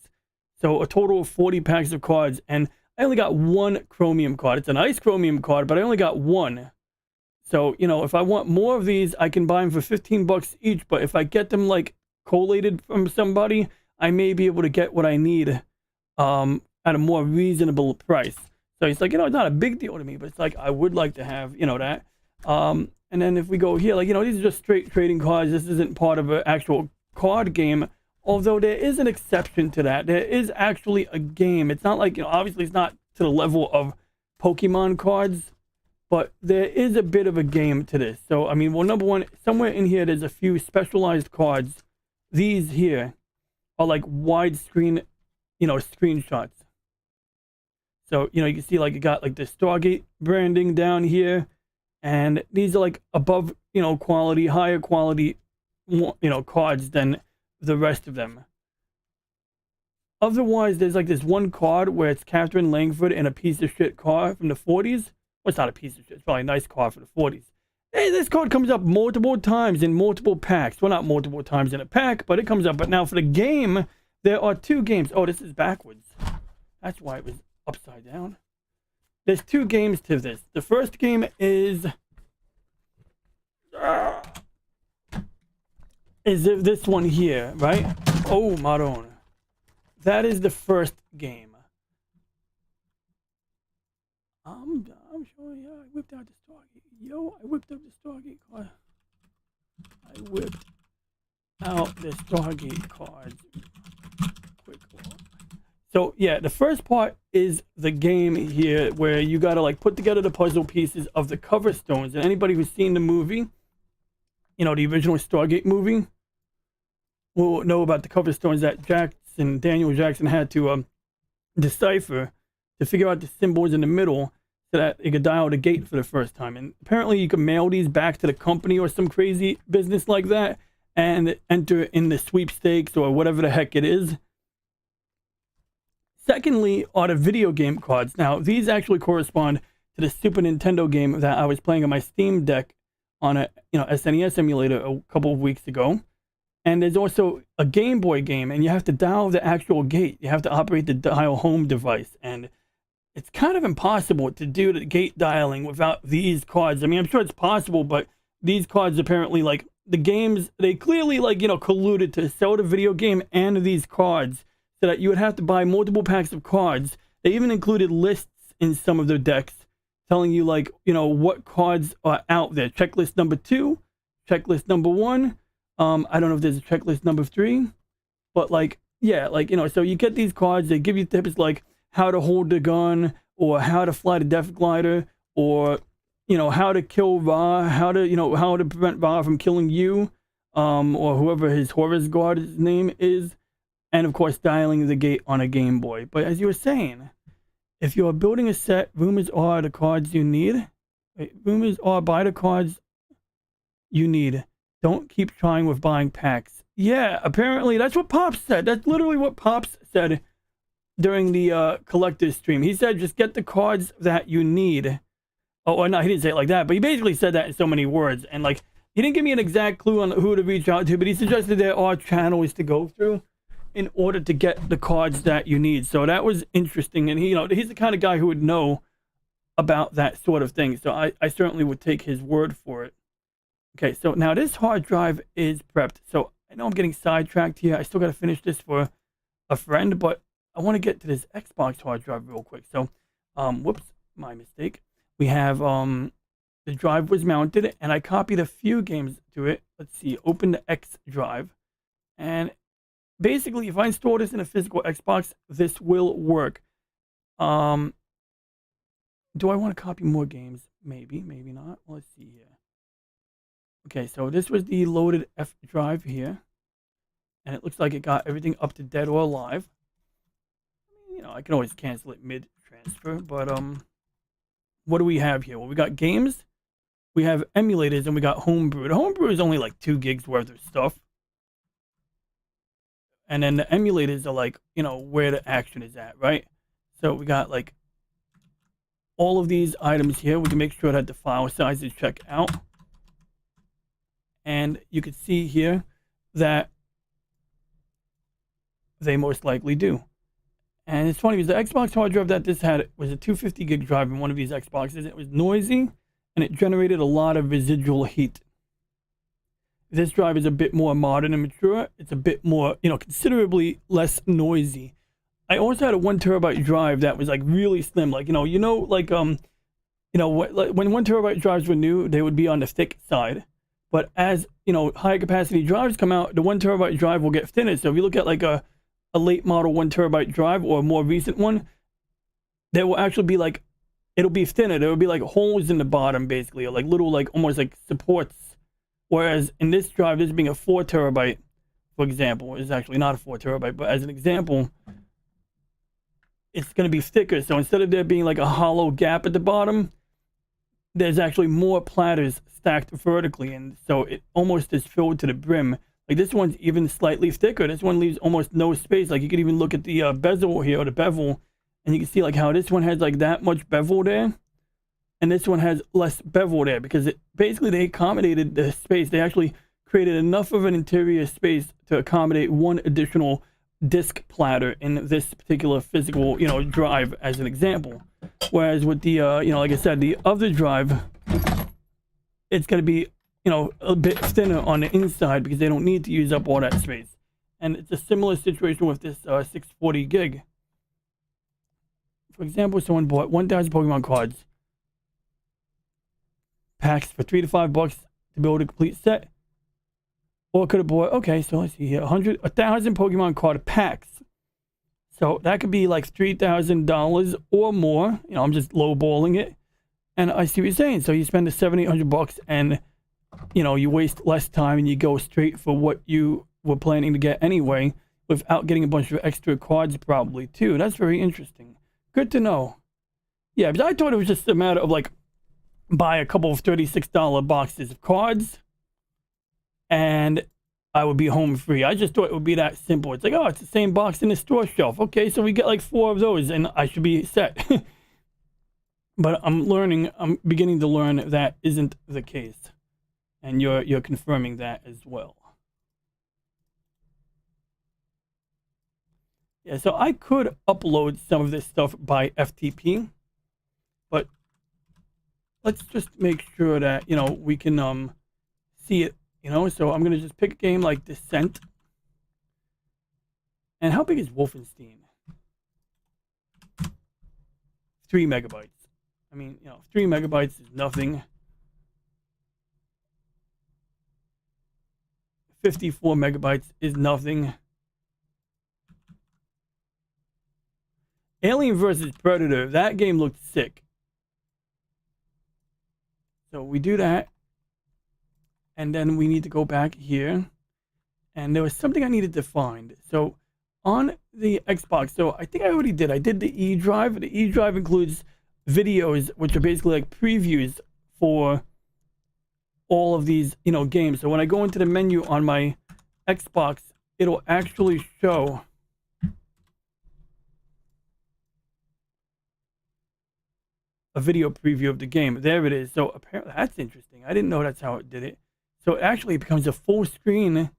So a total of 40 packs of cards, and I only got 1 chromium card. It's a nice chromium card, but I only got 1. So, you know, if I want more of these, I can buy them for 15 bucks each, but if I get them, like, collated from somebody, I may be able to get what I need at a more reasonable price. So he's like, you know, it's not a big deal to me, but it's like, I would like to have, you know, that. And then if we go here, like, you know, these are just straight trading cards. This isn't part of an actual card game, although there is an exception to that. There is actually a game. It's not like, you know, obviously it's not to the level of Pokemon cards, but there is a bit of a game to this. So, I mean, well, number one, somewhere in here, there's a few specialized cards. These here are like widescreen, you know, screenshots. So, you know, you can see like it got like the Stargate branding down here. And these are like above, you know, quality, higher quality, you know, cards than the rest of them. Otherwise, there's like this one card where it's Catherine Langford in a piece of shit car from the 40s. Well, it's not a piece of shit. It's probably a nice car for the 40s. Hey, this card comes up multiple times in multiple packs. Well, not multiple times in a pack, but it comes up. But now for the game, there are 2 games. Oh, this is backwards. That's why it was upside down. There's 2 games to this. The first game is this one here, right? Oh, Maron. That is the first game. I'm sure, yeah, I whipped out the Stargate. Yo, I whipped up the Stargate card. I whipped out the Stargate cards. Quick. So yeah, the first part is the game here where you gotta like put together the puzzle pieces of the cover stones. And anybody who's seen the movie, you know, the original Stargate movie, will know about the cover stones that Daniel Jackson had to decipher to figure out the symbols in the middle so that they could dial the gate for the first time. And apparently you can mail these back to the company or some crazy business like that and enter in the sweepstakes or whatever the heck it is. Secondly are the video game cards. Now, these actually correspond to the Super Nintendo game that I was playing on my Steam Deck on a SNES emulator a couple of weeks ago. And there's also a Game Boy game, and you have to dial the actual gate. You have to operate the dial home device, and it's kind of impossible to do the gate dialing without these cards. I mean, I'm sure it's possible, but these cards apparently, like, the games, they clearly, like, colluded to sell the video game and these cards so that you would have to buy multiple packs of cards. They even included lists in some of their decks telling you, like, what cards are out there. Checklist number 2, checklist number 1. I don't know if there's a checklist number 3, but like, yeah, like, so you get these cards, they give you tips like how to hold the gun or how to fly the Death Glider or, how to kill Ra, how to prevent Ra from killing you, or whoever his Horus Guard's name is. And of course, dialing the gate on a Game Boy. But as you were saying, if you're building a set, rumors are the cards you need. Rumors are buy the cards you need. Don't keep trying with buying packs. Yeah, apparently that's what Pops said. That's literally what Pops said during the collector's stream. He said just get the cards that you need. Oh, or no, he didn't say it like that, but he basically said that in so many words. And like, he didn't give me an exact clue on who to reach out to, but he suggested there are channels to go through in order to get the cards that you need. So that was interesting. And he, he's the kind of guy who would know about that sort of thing. So I certainly would take his word for it. Okay, so now this hard drive is prepped. So I know I'm getting sidetracked here. I still got to finish this for a friend, but I want to get to this Xbox hard drive real quick. So, whoops, my mistake. We have, the drive was mounted, and I copied a few games to it. Let's see, open the X drive. And basically, if I install this in a physical Xbox, this will work. Do I want to copy more games? Maybe, maybe not. Let's see here. Okay, so this was the loaded F drive here. And it looks like it got everything up to dead or alive. I can always cancel it mid-transfer, but what do we have here? Well, we got games, we have emulators, and we got homebrew. The homebrew is only like 2 gigs worth of stuff. And then the emulators are like, where the action is at, right? So we got like all of these items here. We can make sure that the file sizes check out. And you can see here that they most likely do. And it's funny because the Xbox hard drive that this had was a 250 gig drive in one of these Xboxes. It was noisy and it generated a lot of residual heat. This drive is a bit more modern and mature. It's a bit more, considerably less noisy. I also had a 1 terabyte drive that was like really slim. Like, when 1 terabyte drives were new, they would be on the thick side. But as, higher capacity drives come out, the 1 terabyte drive will get thinner. So if you look at like a late model 1 terabyte drive or a more recent one, there will actually be like, it'll be thinner. There will be like holes in the bottom basically, or like little, like almost like supports. Whereas in this drive, this being a 4 terabyte, for example, is actually not a 4 terabyte, but as an example, it's going to be thicker. So instead of there being like a hollow gap at the bottom, there's actually more platters stacked vertically, and so it almost is filled to the brim. Like this one's even slightly thicker. This one leaves almost no space. Like you could even look at the bezel here, or the bevel, and you can see like how this one has like that much bevel there, and this one has less bevel there because basically they accommodated the space. They actually created enough of an interior space to accommodate one additional disk platter in this particular physical, drive as an example. Whereas with the, like I said, the other drive, it's going to be, a bit thinner on the inside because they don't need to use up all that space. And it's a similar situation with this 640 gig. For example, someone bought 1,000 Pokemon cards, packs for $3 to $5 to build a complete set. Or could have bought, okay, so let's see here, 1,000 Pokemon card packs. So that could be like $3,000 or more. You know, I'm just lowballing it. And I see what you're saying. So you spend the $700-800 and, you know, you waste less time and you go straight for what you were planning to get anyway without getting a bunch of extra cards probably too. That's very interesting. Good to know. Yeah, but I thought it was just a matter of like buy a couple of $36 boxes of cards and I would be home free. I just thought it would be that simple. It's like, oh, it's the same box in the store shelf. Okay, so we get like 4 of those and I should be set. But I'm beginning to learn that isn't the case. And you're confirming that as well. Yeah, so I could upload some of this stuff by FTP, but let's just make sure that, you know, we can see it, you know. So I'm going to just pick a game like Descent. And how big is Wolfenstein? 3 megabytes. I mean, you know, 3 megabytes is nothing. 54 megabytes is nothing. Alien vs. Predator, that game looked sick. So we do that. And then we need to go back here. And there was something I needed to find. So on the Xbox, so I think I already did. I did the E drive. The E drive includes videos, which are basically like previews for all of these, you know, games. So when I go into the menu on my Xbox, it'll actually show a video preview of the game. There it is. So apparently that's interesting. I didn't know that's how it did it. So it actually becomes a full screen.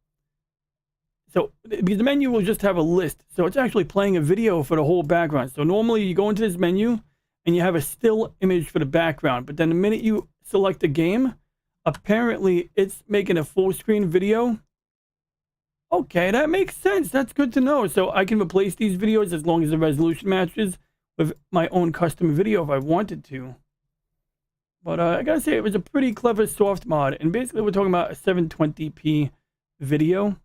So because the menu will just have a list. So it's actually playing a video for the whole background. So normally you go into this menu and you have a still image for the background. But then the minute you select a game, apparently it's making a full screen video. Okay, that makes sense. That's good to know. So I can replace these videos as long as the resolution matches with my own custom video if I wanted to. But I gotta say, it was a pretty clever soft mod. And basically, we're talking about a 720p video.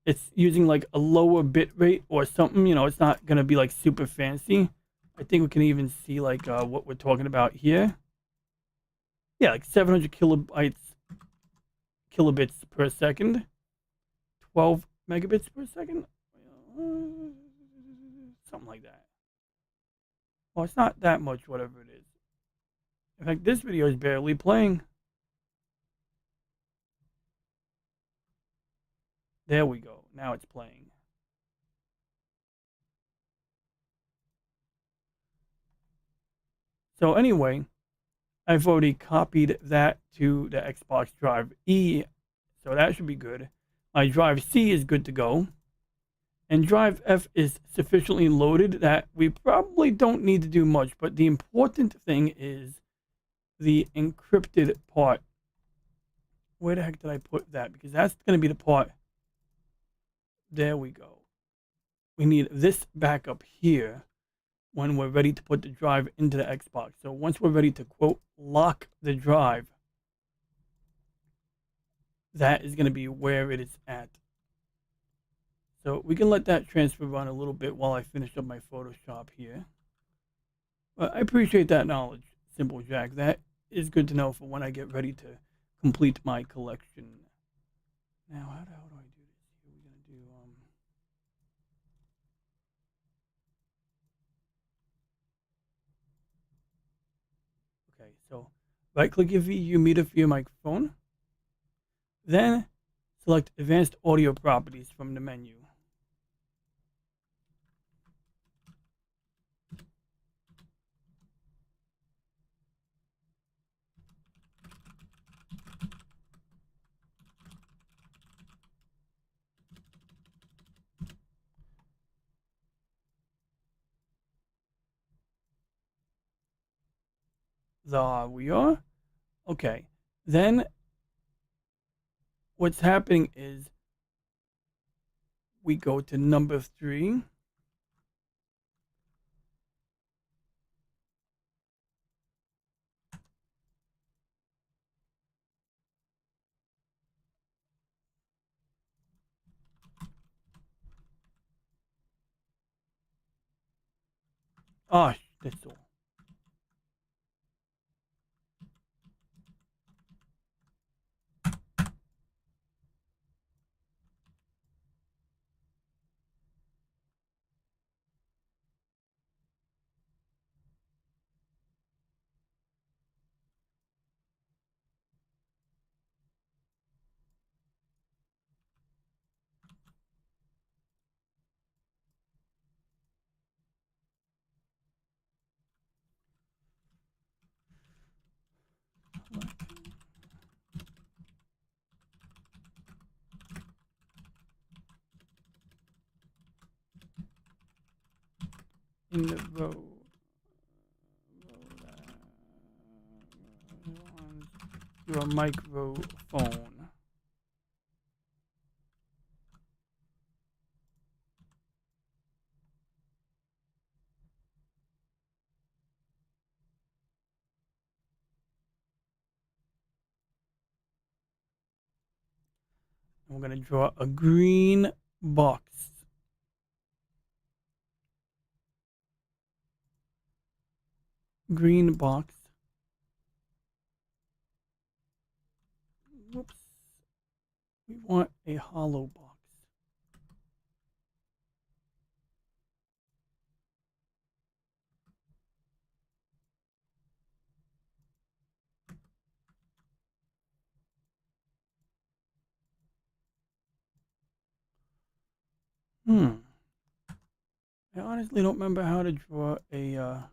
It's using like a lower bit rate or something. You know, it's not gonna be like super fancy. I think we can even see like what we're talking about here. Yeah, like 700 kilobits per second. 12 megabits per second. Something like that. Well, it's not that much, whatever it is. In fact, this video is barely playing. There we go. Now it's playing. So anyway, I've already copied that to the Xbox Drive E. So that should be good. My Drive C is good to go. And Drive F is sufficiently loaded that we probably don't need to do much. But the important thing is the encrypted part. Where the heck did I put that? Because that's going to be the part. There we go. We need this backup here when we're ready to put the drive into the Xbox. So once we're ready to, quote, lock the drive, that is going to be where it is at. So we can let that transfer run a little bit while I finish up my Photoshop here. But I appreciate that knowledge, Simple Jack. That is good to know for when I get ready to complete my collection. Now, how do I do this? We're going to do... Okay, so right-click your VU meter for your microphone. Then select Advanced Audio Properties from the menu. There we are. Okay, then what's happening is we go to number 3. Oh, that's all. In the road. Your microphone. We're going to draw a green box. Green box. Whoops. We want a hollow box. I honestly don't remember how to draw a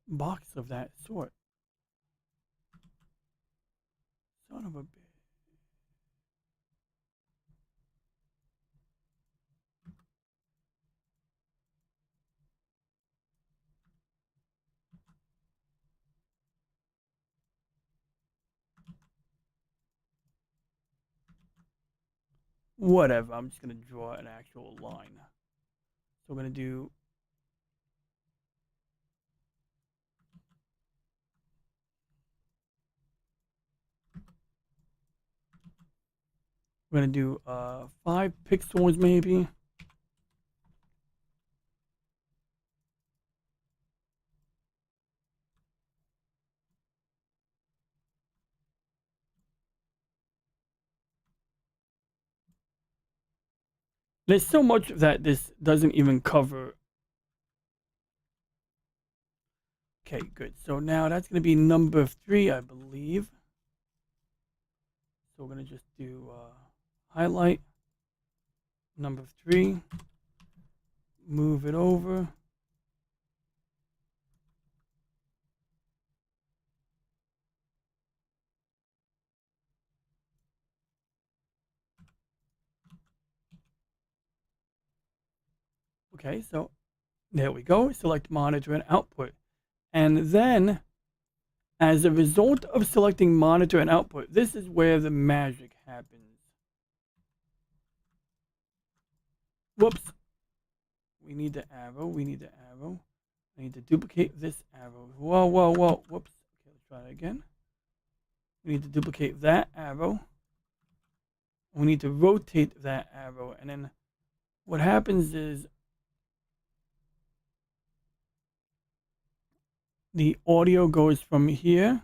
box of that sort. Son of a bitch. Whatever, I'm just going to draw an actual line. So we're going to do we're going to do 5 pixels maybe. There's so much that this doesn't even cover. Okay, good. So now that's going to be number 3, I believe. So we're going to just do highlight number 3, move it over. Okay, so there we go. Select monitor and output. And then, as a result of selecting monitor and output, this is where the magic happens. Whoops. We need the arrow. We need the arrow. I need to duplicate this arrow. Whoa, whoa, whoa. Whoops. Okay, let's try that again. We need to duplicate that arrow. We need to rotate that arrow. And then what happens is the audio goes from here.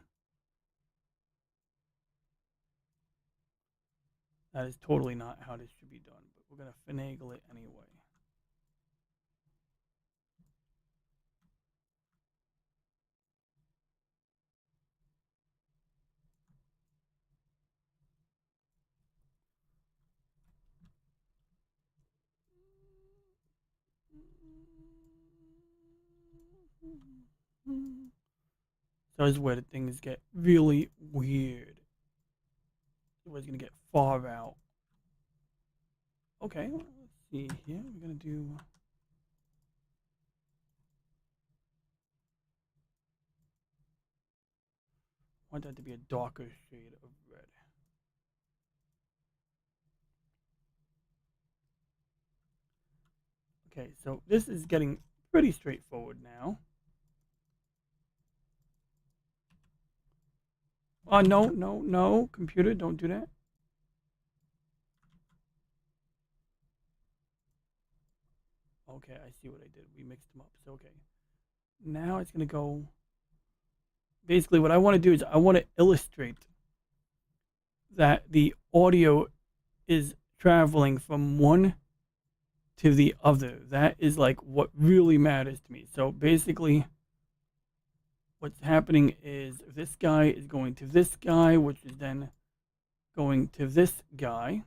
That is totally not how this should be done, but we're going to finagle it anyway. So this is where the things get really weird. It was going to get far out. Okay, let's see here. We're going to do... I want that to be a darker shade of red. Okay, so this is getting pretty straightforward now. Oh, no, no, no. Computer, don't do that. Okay, I see what I did. We mixed them up. So, okay. Now it's going to go. Basically, what I want to do is I want to illustrate that the audio is traveling from one to the other. That is like what really matters to me. So basically, what's happening is this guy is going to this guy, which is then going to this guy.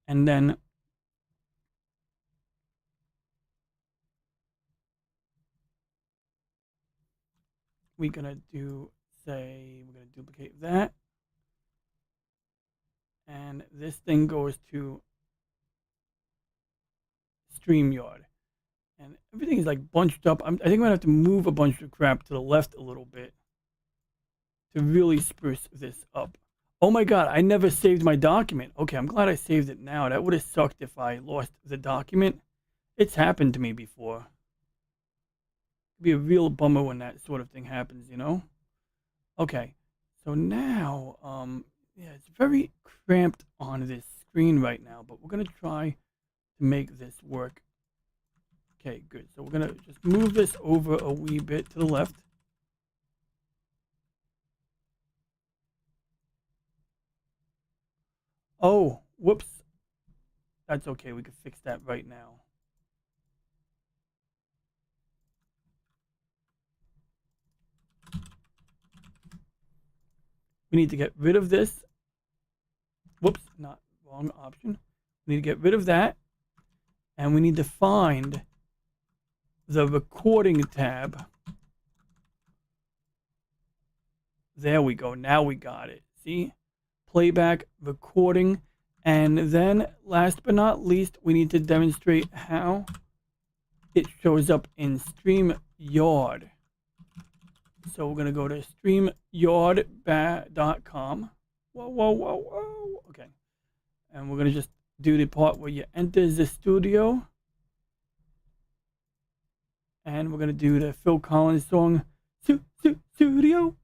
And then we're going to do, say, we're going to duplicate that. And this thing goes to StreamYard. And everything is like bunched up. I think I'm going to have to move a bunch of crap to the left a little bit to really spruce this up. Oh my god, I never saved my document. Okay, I'm glad I saved it now. That would have sucked if I lost the document. It's happened to me before. It'd be a real bummer when that sort of thing happens, you know? Okay, so now, yeah, it's very cramped on this screen right now, but we're going to try to make this work. Okay, good. So we're going to just move this over a wee bit to the left. Oh, whoops. That's okay. We can fix that right now. We need to get rid of this. Whoops, not wrong option. We need to get rid of that. And we need to find the recording tab. There we go. Now we got it. See? Playback, recording. And then, last but not least, we need to demonstrate how it shows up in StreamYard. So we're going to go to StreamYard.com. Whoa, whoa, whoa, whoa. Okay. And we're going to just do the part where you enter the studio. And we're going to do the Phil Collins song, Studio,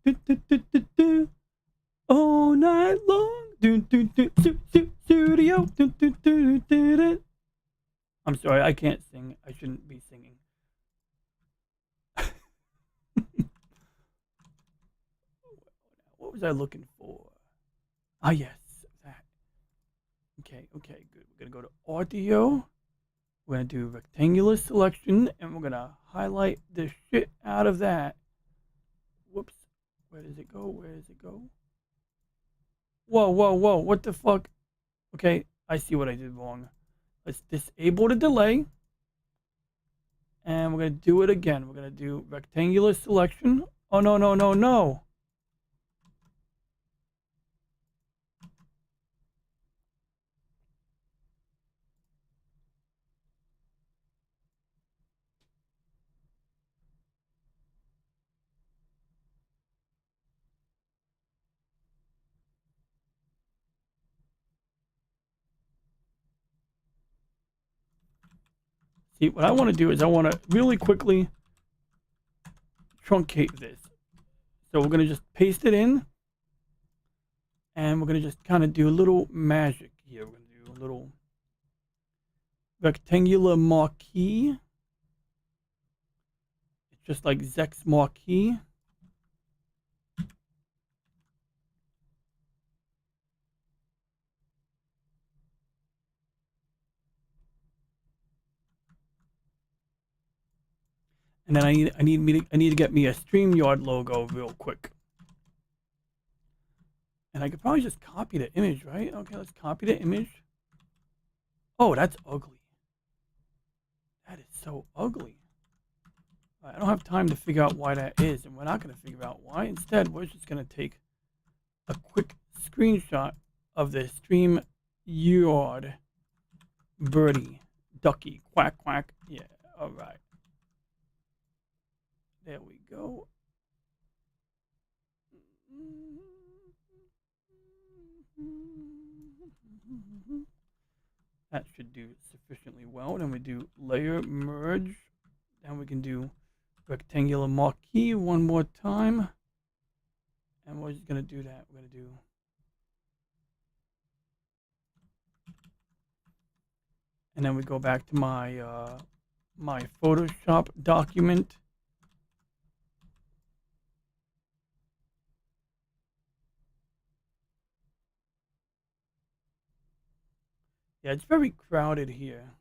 all night long, Studio. I'm sorry, I can't sing. I shouldn't be singing. What was I looking for? Ah, yes, that. Okay, okay, good. We're going to go to audio. We're going to do rectangular selection, and we're going to highlight the shit out of that. Whoops. Where does it go? Where does it go? Whoa, whoa, whoa. What the fuck? Okay, I see what I did wrong. Let's disable the delay. And we're going to do it again. We're going to do rectangular selection. Oh, no, no, no, no. See, what I want to do is I want to really quickly truncate this. So we're going to just paste it in. And we're going to just kind of do a little magic here. We're going to do a little rectangular marquee. It's just like Zex marquee. And then I need to get me a StreamYard logo real quick. And I could probably just copy the image, right? Okay, let's copy the image. Oh, that's ugly. That is so ugly. I don't have time to figure out why that is, and we're not going to figure out why. Instead, we're just going to take a quick screenshot of the StreamYard birdie, ducky, quack, quack. Yeah, all right. There we go. That should do sufficiently well. Then we do layer merge. Then we can do rectangular marquee one more time. And we're just going to do that. We're going to do and then we go back to my my Photoshop document. Yeah, it's very crowded here.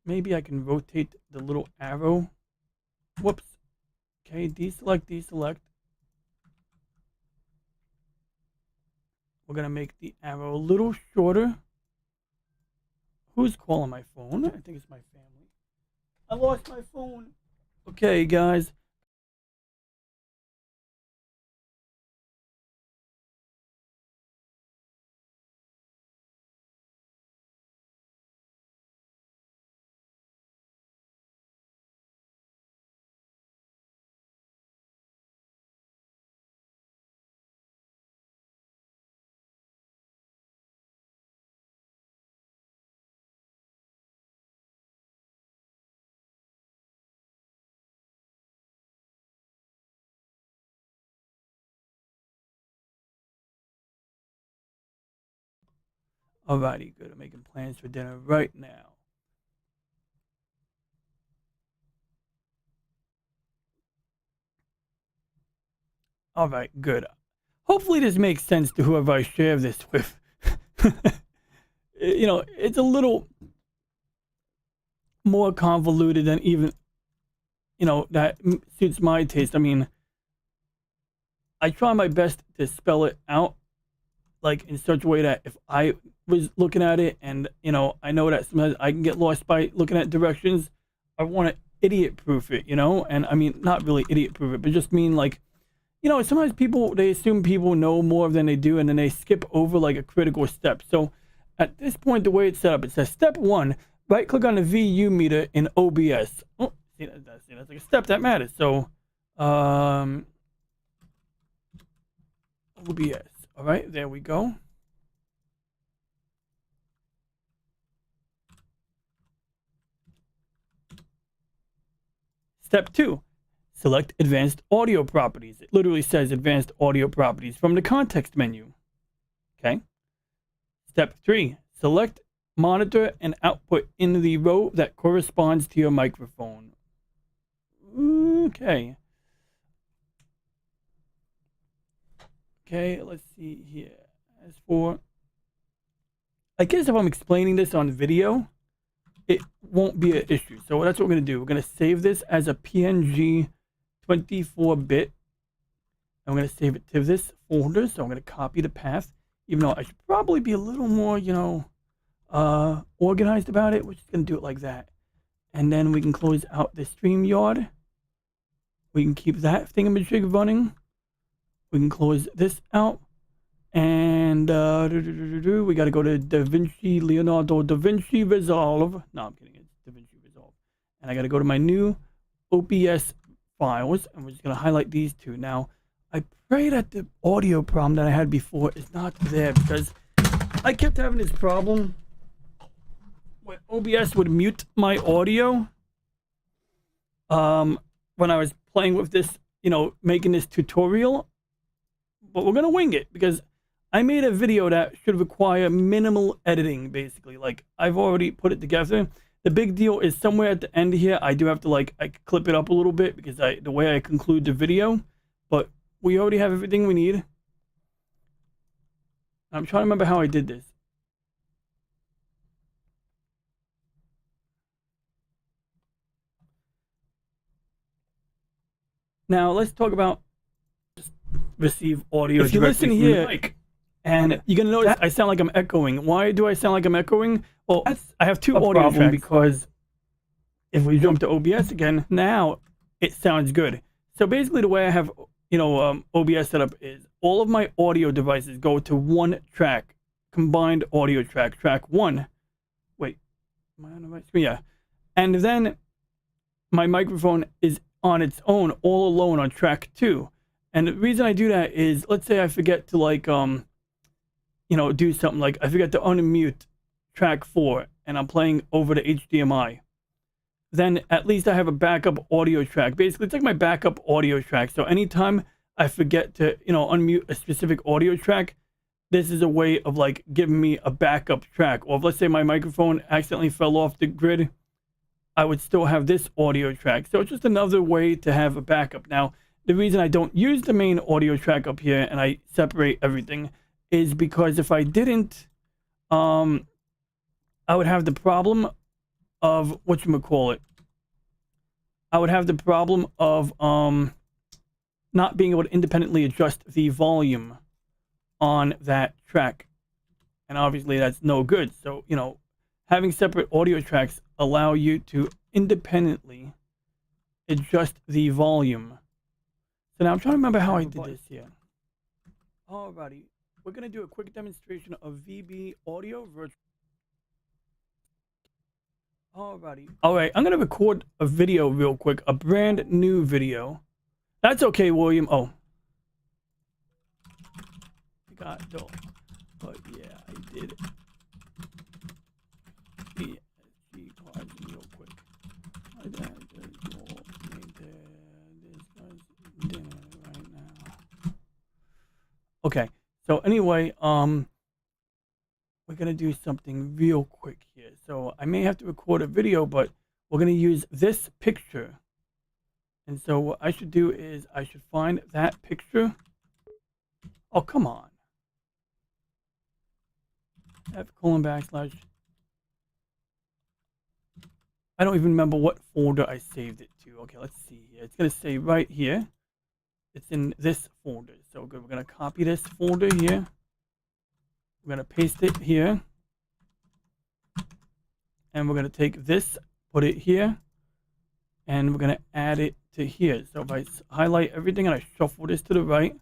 Maybe I can rotate the little arrow. Whoops. Okay, deselect, deselect. We're gonna make the arrow a little shorter. Who's calling my phone? I think it's my family. I lost my phone. Okay, guys. Alrighty, good. I'm making plans for dinner right now. Alright, good. Hopefully this makes sense to whoever I share this with. You know, it's a little more convoluted than even, you know, that suits my taste. I mean, I try my best to spell it out, like, in such a way that if I was looking at it and, you know, I know that sometimes I can get lost by looking at directions, I want to idiot proof it, you know? And I mean, not really idiot proof it, but just mean like, you know, sometimes people, they assume people know more than they do, and then they skip over like a critical step. So at this point, the way it's set up, it says step 1, right click on the VU meter in OBS. Oh, see, that's like a step that matters. So, OBS. All right, there we go. Step 2, select advanced audio properties. It literally says advanced audio properties from the context menu. Okay. Step 3, select monitor and output in the row that corresponds to your microphone. Okay. Okay, let's see here. As for, I guess if I'm explaining this on video, it won't be an issue. So that's what we're going to do. We're going to save this as a PNG 24-bit. I'm going to save it to this folder. So I'm going to copy the path, even though I should probably be a little more, you know, organized about it. We're just going to do it like that. And then we can close out the StreamYard. We can keep that thingamajig running. We can close this out. And we got to go to DaVinci, Leonardo da Vinci Resolve. No, I'm kidding. It's DaVinci Resolve. And I got to go to my new OBS files. And we're just going to highlight these two. Now, I pray that the audio problem that I had before is not there, because I kept having this problem where OBS would mute my audio when I was playing with this, you know, making this tutorial. But we're going to wing it, because I made a video that should require minimal editing, basically. Like, I've already put it together. The big deal is somewhere at the end here, I do have to, like, I clip it up a little bit, because the way I conclude the video. But we already have everything we need. I'm trying to remember how I did this. Now, let's talk about receive audio. If you listen here, and you're going to notice I sound like I'm echoing. Why do I sound like I'm echoing? Well, I have two audio tracks, because if we jump to OBS again, now it sounds good. So basically the way I have, you know, OBS set up is all of my audio devices go to one track, combined audio track, track 1. Wait, am I on the right screen? Yeah. And then my microphone is on its own, all alone on track 2. And the reason I do that is, let's say I forget to, like, you know, do something, like I forget to unmute track 4 and I'm playing over the HDMI, then at least I have a backup audio track. Basically, it's like my backup audio track. So anytime I forget to, unmute a specific audio track, this is a way of like giving me a backup track. Or if, let's say, my microphone accidentally fell off the grid, I would still have this audio track. So it's just another way to have a backup. Now, the reason I don't use the main audio track up here and I separate everything is because if I didn't, I would have the problem of whatchamacallit. I would have the problem of not being able to independently adjust the volume on that track. And obviously that's no good. So, having separate audio tracks allow you to independently adjust the volume. So now I'm trying to remember how I did this here. Alrighty, we're going to do a quick demonstration of VB audio virtual. Alrighty. Alright, I'm going to record a video real quick, a brand new video. That's okay, William. Oh. Got it. But yeah, I did it. ESG cards real quick. My dad just walked me there. This guy's dinner right now. Okay, so anyway, we're gonna do something real quick here. So I may have to record a video, but we're gonna use this picture. And so what I should do is I should find that picture. Oh, come on. F:// I don't even remember what folder I saved it to. Okay, let's see here. It's going to say right here. It's in this folder. So good. We're going to copy this folder here. We're going to paste it here. And we're going to take this, put it here. And we're going to add it to here. So if I highlight everything and I shuffle this to the right,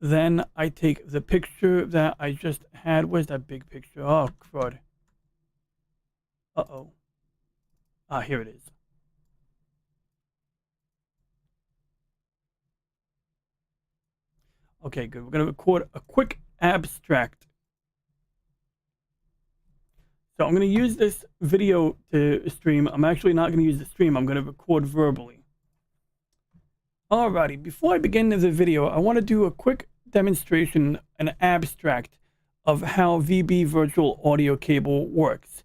then I take the picture that I just had. Where's that big picture? Oh, crud. Uh-oh. Ah, here it is. Okay, good. We're going to record a quick abstract. So I'm going to use this video to stream. I'm actually not going to use the stream. I'm going to record verbally. Alrighty, before I begin the video, I want to do a quick demonstration, an abstract of how VB virtual audio cable works.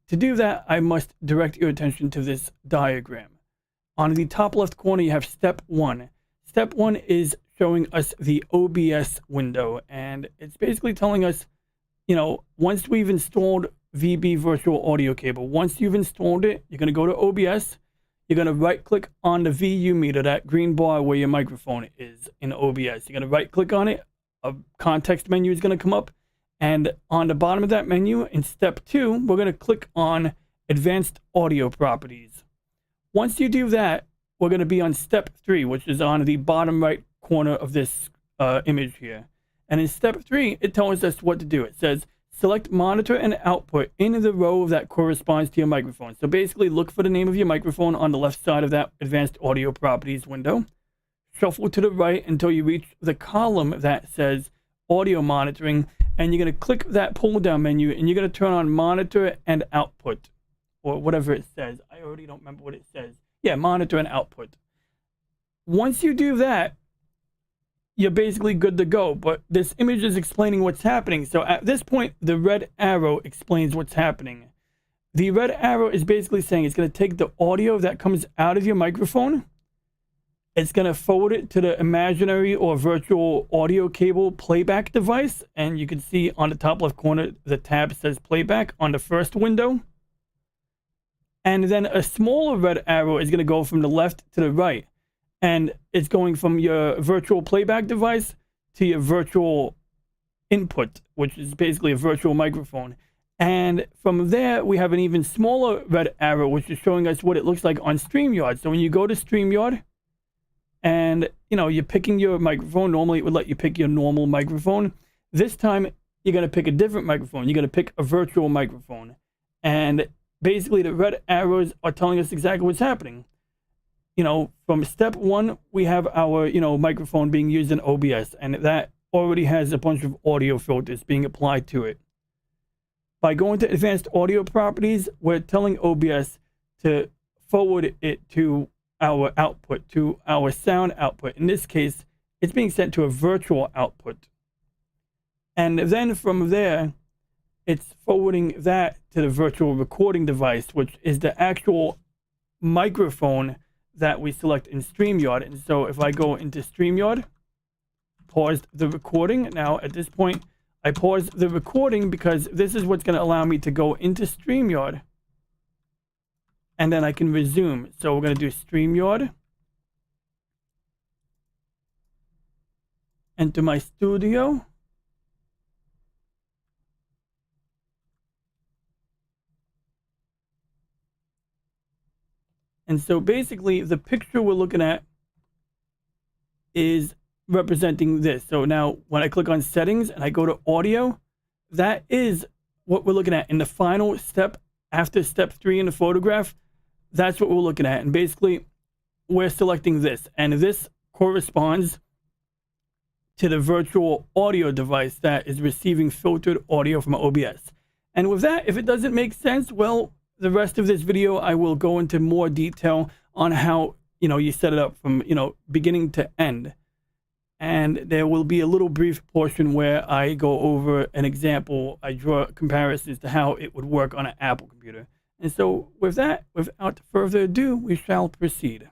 To do that, I must direct your attention to this diagram. On the top left corner, you have step 1. Step 1 is showing us the OBS window, and it's basically telling us, once we've installed VB virtual audio cable, once you've installed it, you're going to go to OBS. You're going to right click on the VU meter, that green bar where your microphone is in OBS. You're going to right click on it. A context menu is going to come up. And on the bottom of that menu, in step 2, we're going to click on advanced audio properties. Once you do that, we're going to be on step 3, which is on the bottom right corner of this image here. And in step 3, it tells us what to do. It says, select monitor and output in the row that corresponds to your microphone. So basically, look for the name of your microphone on the left side of that advanced audio properties window. Shuffle to the right until you reach the column that says audio monitoring. And you're going to click that pull down menu and you're going to turn on monitor and output, or whatever it says. I already don't remember what it says. Yeah, monitor and output. Once you do that, you're basically good to go. But this image is explaining what's happening. So at this point, the red arrow explains what's happening. The red arrow is basically saying it's going to take the audio that comes out of your microphone. It's going to forward it to the imaginary or virtual audio cable playback device. And you can see on the top left corner, the tab says playback on the first window. And then a smaller red arrow is going to go from the left to the right. And it's going from your virtual playback device to your virtual input, which is basically a virtual microphone. And from there, we have an even smaller red arrow, which is showing us what it looks like on StreamYard. So when you go to StreamYard, and you're picking your microphone. Normally it would let you pick your normal microphone. This time you're going to pick a different microphone. You're going to pick a virtual microphone. And basically the red arrows are telling us exactly what's happening. From step 1, we have our, microphone being used in OBS, and that already has a bunch of audio filters being applied to it. by going to advanced audio properties, we're telling OBS to forward it to our output, to our sound output. In this case, it's being sent to a virtual output. And then from there, it's forwarding that to the virtual recording device, which is the actual microphone that we select in StreamYard. And so if I go into StreamYard, paused the recording. Now at this point, I paused the recording because this is what's going to allow me to go into StreamYard. And then I can resume. So we're going to do StreamYard. Enter my studio. And so basically the picture we're looking at is representing this. So now when I click on settings and I go to audio, that is what we're looking at in the final step after step 3 in the photograph. That's what we're looking at. And basically we're selecting this, and this corresponds to the virtual audio device that is receiving filtered audio from OBS. And with that, if it doesn't make sense, well, the rest of this video, I will go into more detail on how, you set it up from, beginning to end. And there will be a little brief portion where I go over an example. I draw comparisons to how it would work on an Apple computer. And so with that, without further ado, we shall proceed.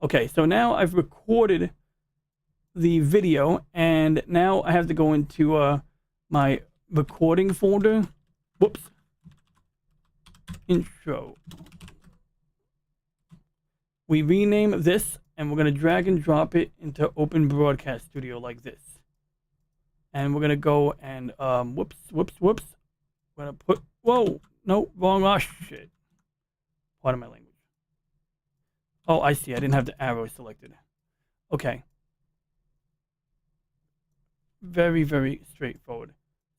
Okay, so now I've recorded the video, and now I have to go into my recording folder. Whoops. Intro. We rename this, and we're going to drag and drop it into Open Broadcast Studio like this. And we're going to go and, whoops. We're going to put, whoa, no, wrong, oh shit. Pardon my language. Oh, I see, I didn't have the arrow selected. Okay. Very, very straightforward.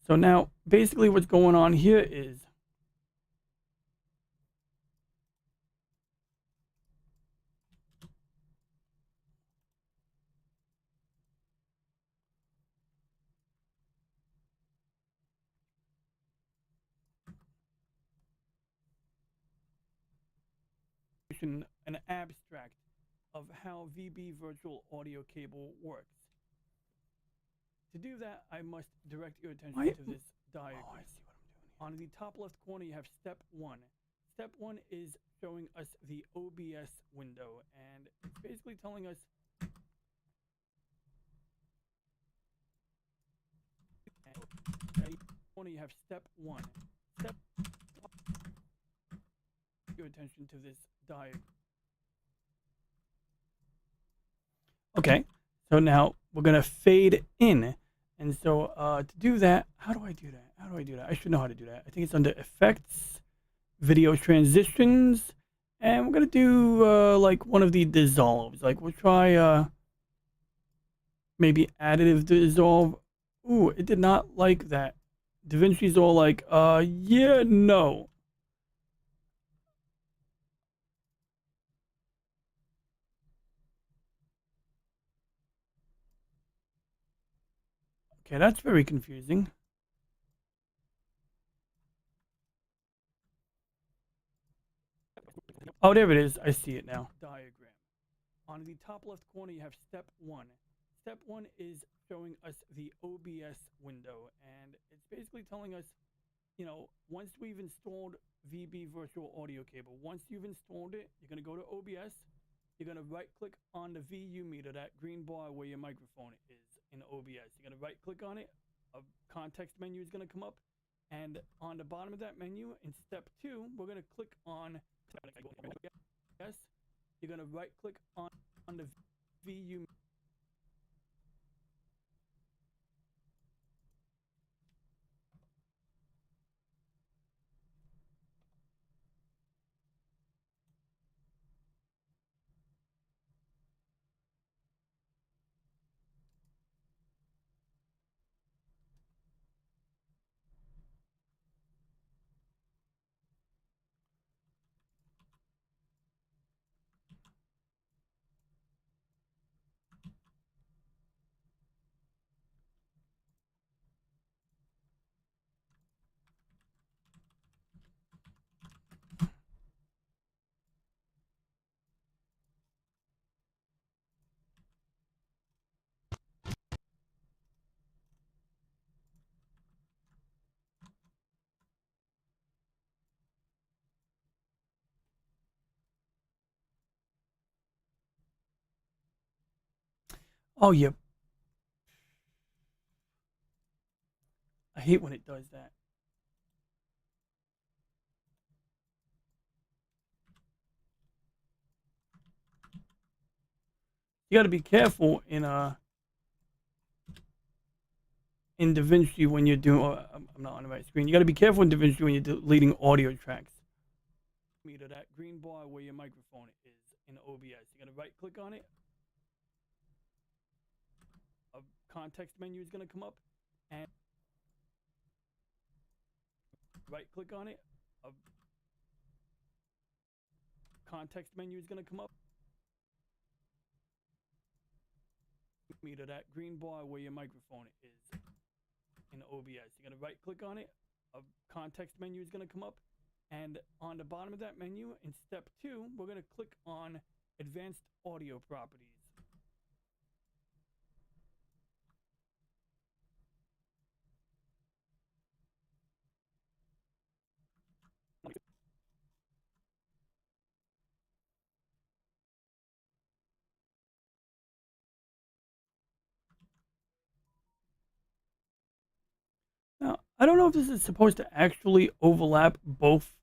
So now, basically what's going on here is an abstract of how VB virtual audio cable works. To do that, I must direct your attention to this diagram. Oh, I see what I'm doing. On the top left corner, you have step 1. Step 1 is showing us the OBS window, and it's basically telling us you have step 1. Step your attention to this diagram. Okay, so now we're gonna fade in, and so to do that, how do I do that? I should know how to do that. I think it's under Effects, Video Transitions, and we're gonna do like one of the dissolves. Like we'll try maybe additive dissolve. Ooh, it did not like that. DaVinci's all like, yeah, no. Okay, that's very confusing. Oh, there it is. I see it now. Diagram. On the top left corner, you have step 1. Step 1 is showing us the OBS window, and it's basically telling us, once we've installed VB virtual audio cable, once you've installed it, you're going to go to OBS. You're going to right click on the VU meter, that green bar where your microphone is in OBS. You're going to right click on it. A context menu is going to come up. And on the bottom of that menu, in step 2, we're going to click on OBS. You're going to right click on the VU. Oh yeah, I hate when it does that. You got to be careful in DaVinci when you're doing. Oh, I'm not on the right screen. You got to be careful in DaVinci when you're deleting audio tracks. To that green bar where your microphone is in OBS. You got to right click on it. A context menu is going to come up, and right click on it. A context menu is going to come up. To that green bar where your microphone is in OBS. You got to right click on it. A context menu is going to come up, and on the bottom of that menu, in step 2, we're going to click on advanced audio properties. Now, I don't know if this is supposed to actually overlap both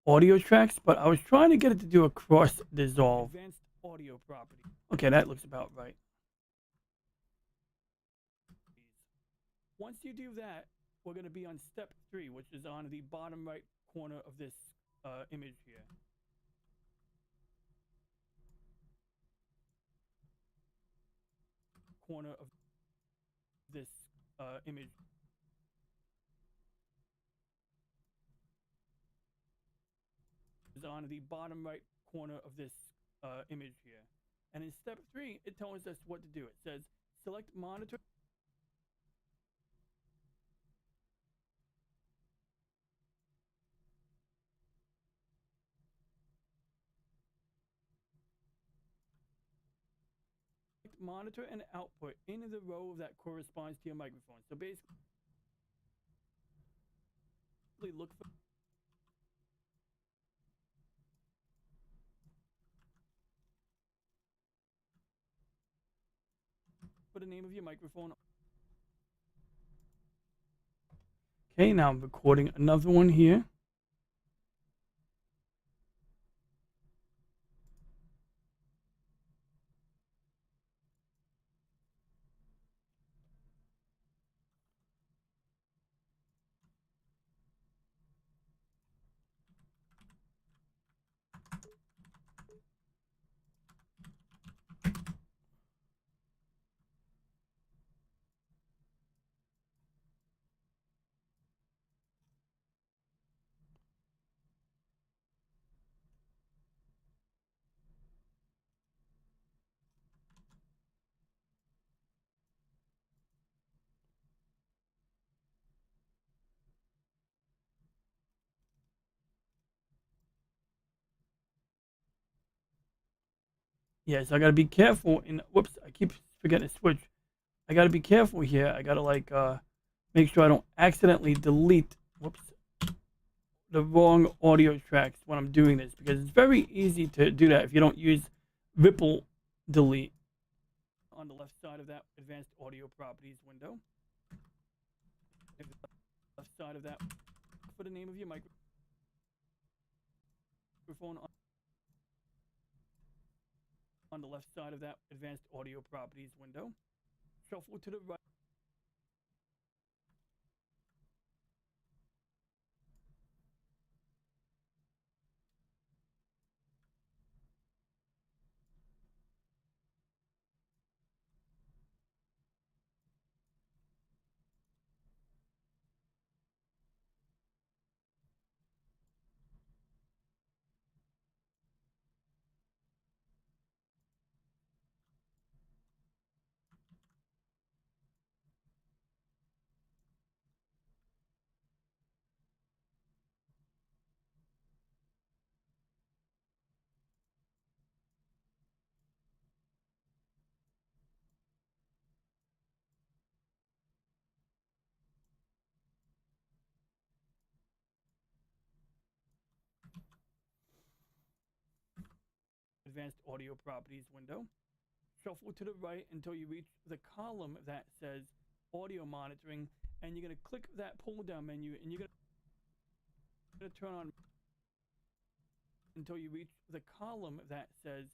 audio tracks, but I was trying to get it to do a cross dissolve. Advanced audio property. Okay, that looks about right. Once you do that, we're going to be on step 3, which is on the bottom right corner of this image here. Corner of this image. Is on the bottom right corner of this image here. And in step 3, it tells us what to do. It says select monitor. Monitor and output in the row that corresponds to your microphone. So basically, look for the name of your microphone. Okay, now I'm recording another one here. Yes, I gotta be careful. Whoops, I keep forgetting to switch. I gotta be careful here. I gotta make sure I don't accidentally delete the wrong audio tracks when I'm doing this, because it's very easy to do that if you don't use ripple delete. On the left side of that advanced audio properties window, left side of that, for the name of your microphone on the left side of that advanced audio properties window. Shuffle to the right. Advanced audio properties window. shuffle to the right until you reach the column that says audio monitoring, and you're going to click that pull down menu, and you're going to turn on until you reach the column that says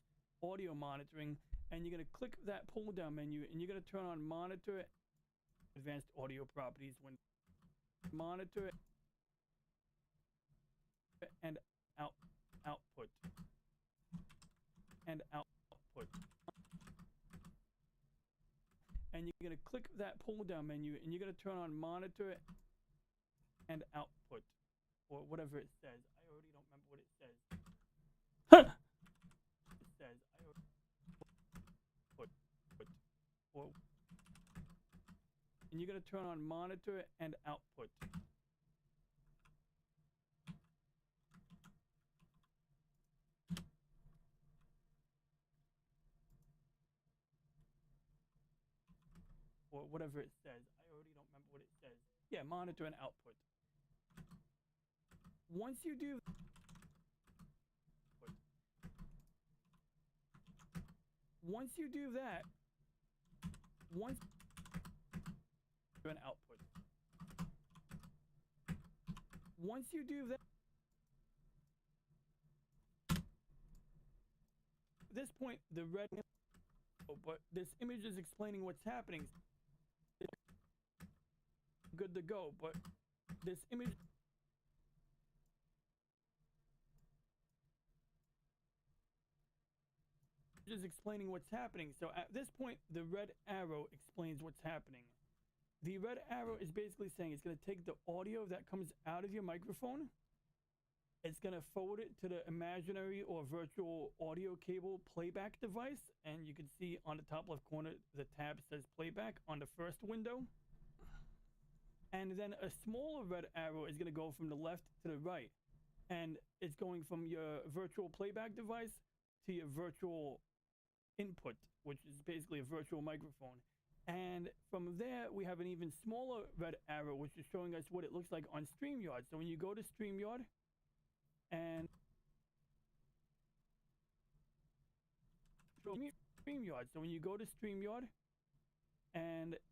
audio monitoring, and you're going to click that pull down menu, and you're going to turn on monitor advanced audio properties when monitor and output and output, and you're going to click that pull down menu, and you're going to turn on monitor and output, or whatever it says. I already don't remember what it says. It says I already put or, and you're going to turn on monitor and output. Or whatever it says. I already don't remember what it says. Yeah, monitor and output. Once you do that, once an output. Once you do that, at this point the red, but this image is explaining what's happening. It's good to go, but this image is explaining what's happening. So at this point, the red arrow explains what's happening. The red arrow is basically saying it's going to take the audio that comes out of your microphone. It's going to forward it to the imaginary or virtual audio cable playback device. And you can see on the top left corner, the tab says playback on the first window. And then a smaller red arrow is going to go from the left to the right. And it's going from your virtual playback device to your virtual input, which is basically a virtual microphone. And from there, we have an even smaller red arrow, which is showing us what it looks like on StreamYard. So when you go to StreamYard and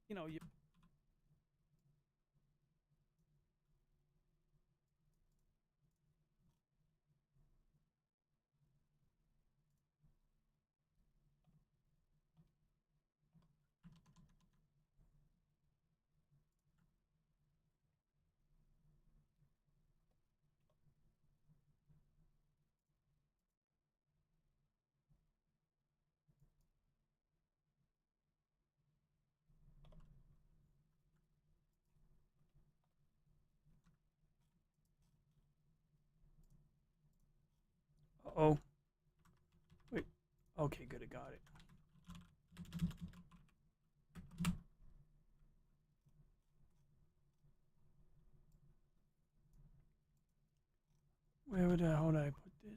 you oh, wait. Okay, good. I got it. Where the hell did I put this?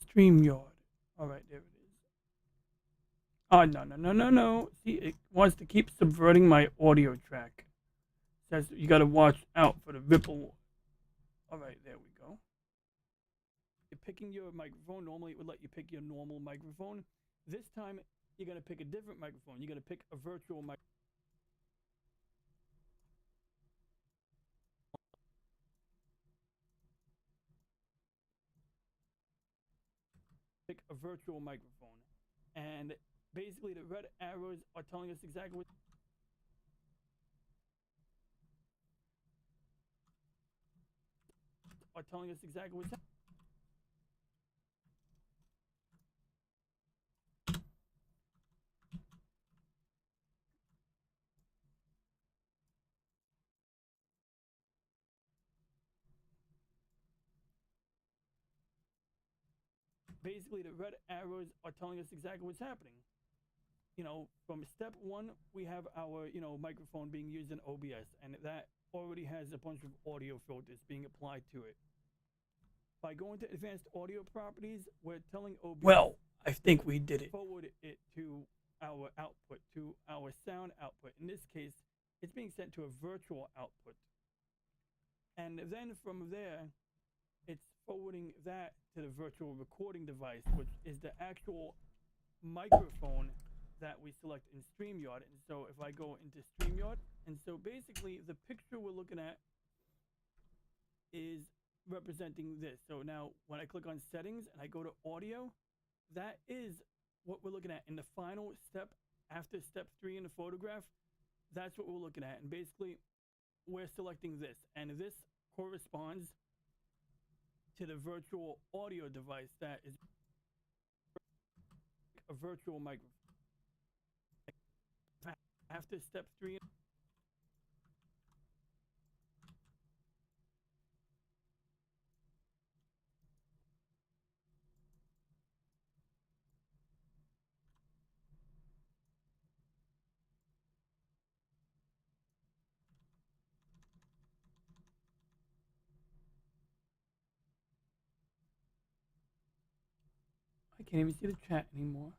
StreamYard. All right, there it is. Oh, no. See, it wants to keep subverting my audio track. Says you got to watch out for the ripple. All right, there we go. You're picking your microphone. Normally, it would let you pick your normal microphone. This time, you're going to pick a different microphone. You're going to pick a virtual microphone. Pick a virtual microphone. And basically, the red arrows are telling us exactly what. Are telling us exactly what's happening. Basically, the red arrows are telling us exactly what's happening. You know, from step one, we have our, microphone being used in OBS, and that already has a bunch of audio filters being applied to it. By going to advanced audio properties, we're telling OBS. Well, I think we did it. Forward it to our output, to our sound output. In this case, it's being sent to a virtual output. And then from there, it's forwarding that to the virtual recording device, which is the actual microphone that we select in StreamYard. And so if I go into StreamYard, and so basically the picture we're looking at is representing this. So now when I click on settings and I go to audio, that is what we're looking at in the final step after step 3 in the photograph. That's what we're looking at. And basically we're selecting this, and this corresponds to the virtual audio device that is a virtual microphone. After step 3, I can't even see the chat anymore.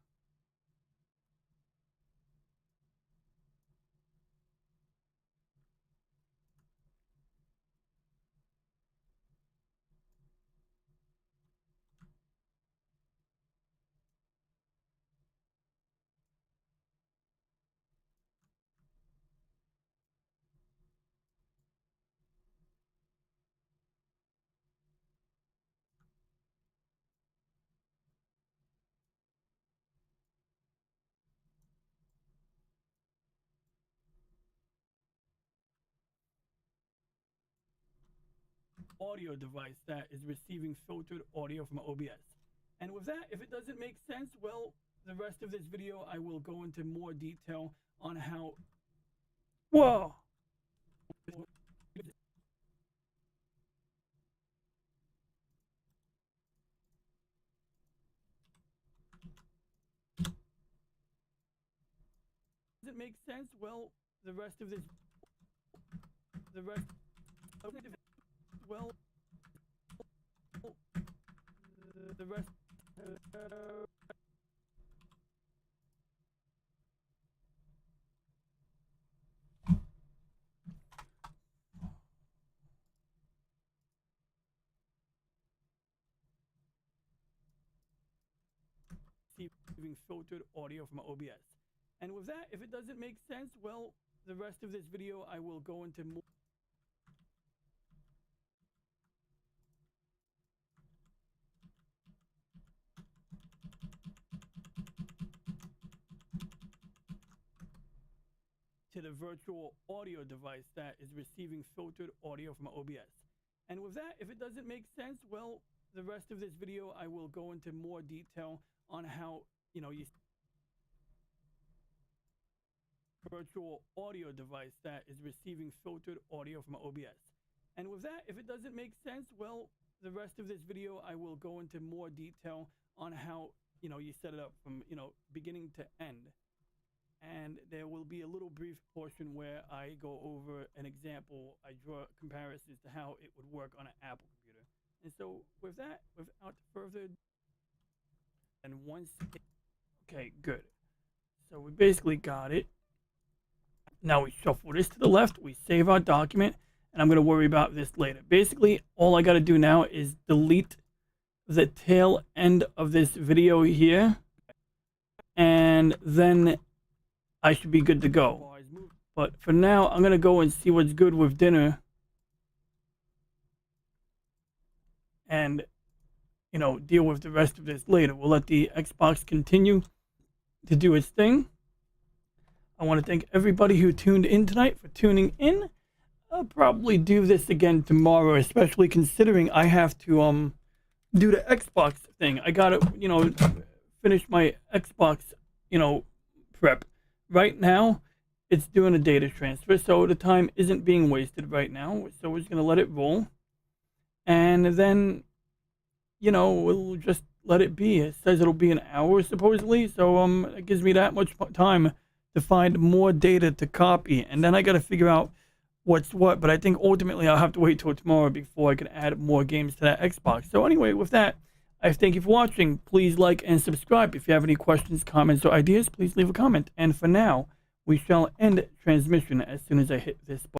Audio device that is receiving filtered audio from OBS. And with that, if it doesn't make sense, well, the rest of this video I will go into more detail on how. Whoa! Does it make sense? Well, the rest of this. The rest of it. Well, the rest. Receiving filtered audio from OBS. And with that, if it doesn't make sense, well, the rest of this video I will go into more. To the virtual audio device that is receiving filtered audio from OBS. And with that, if it doesn't make sense, well, the rest of this video I will go into more detail on how, you virtual audio device that is receiving filtered audio from OBS. And with that, if it doesn't make sense, well, the rest of this video I will go into more detail on how, you set it up from, beginning to end. And there will be a little brief portion where I go over an example. I draw comparisons to how it would work on an Apple computer. And so with that, without further ado, and once okay, good. So we basically got it. Now we shuffle this to the left, we save our document, and I'm going to worry about this later. Basically, all I got to do now is delete the tail end of this video here, and then I should be good to go. But for now, I'm going to go and see what's good with dinner. And, deal with the rest of this later. We'll let the Xbox continue to do its thing. I want to thank everybody who tuned in tonight for tuning in. I'll probably do this again tomorrow, especially considering I have to do the Xbox thing. I got to, finish my Xbox, prep. Right now, it's doing a data transfer, so the time isn't being wasted right now. So we're just going to let it roll. And then, we'll just let it be. It says it'll be an hour, supposedly. So it gives me that much time to find more data to copy. And then I got to figure out what's what. But I think ultimately I'll have to wait till tomorrow before I can add more games to that Xbox. So anyway, with that, I thank you for watching. Please like and subscribe. If you have any questions, comments, or ideas, please leave a comment. And for now, we shall end transmission as soon as I hit this button.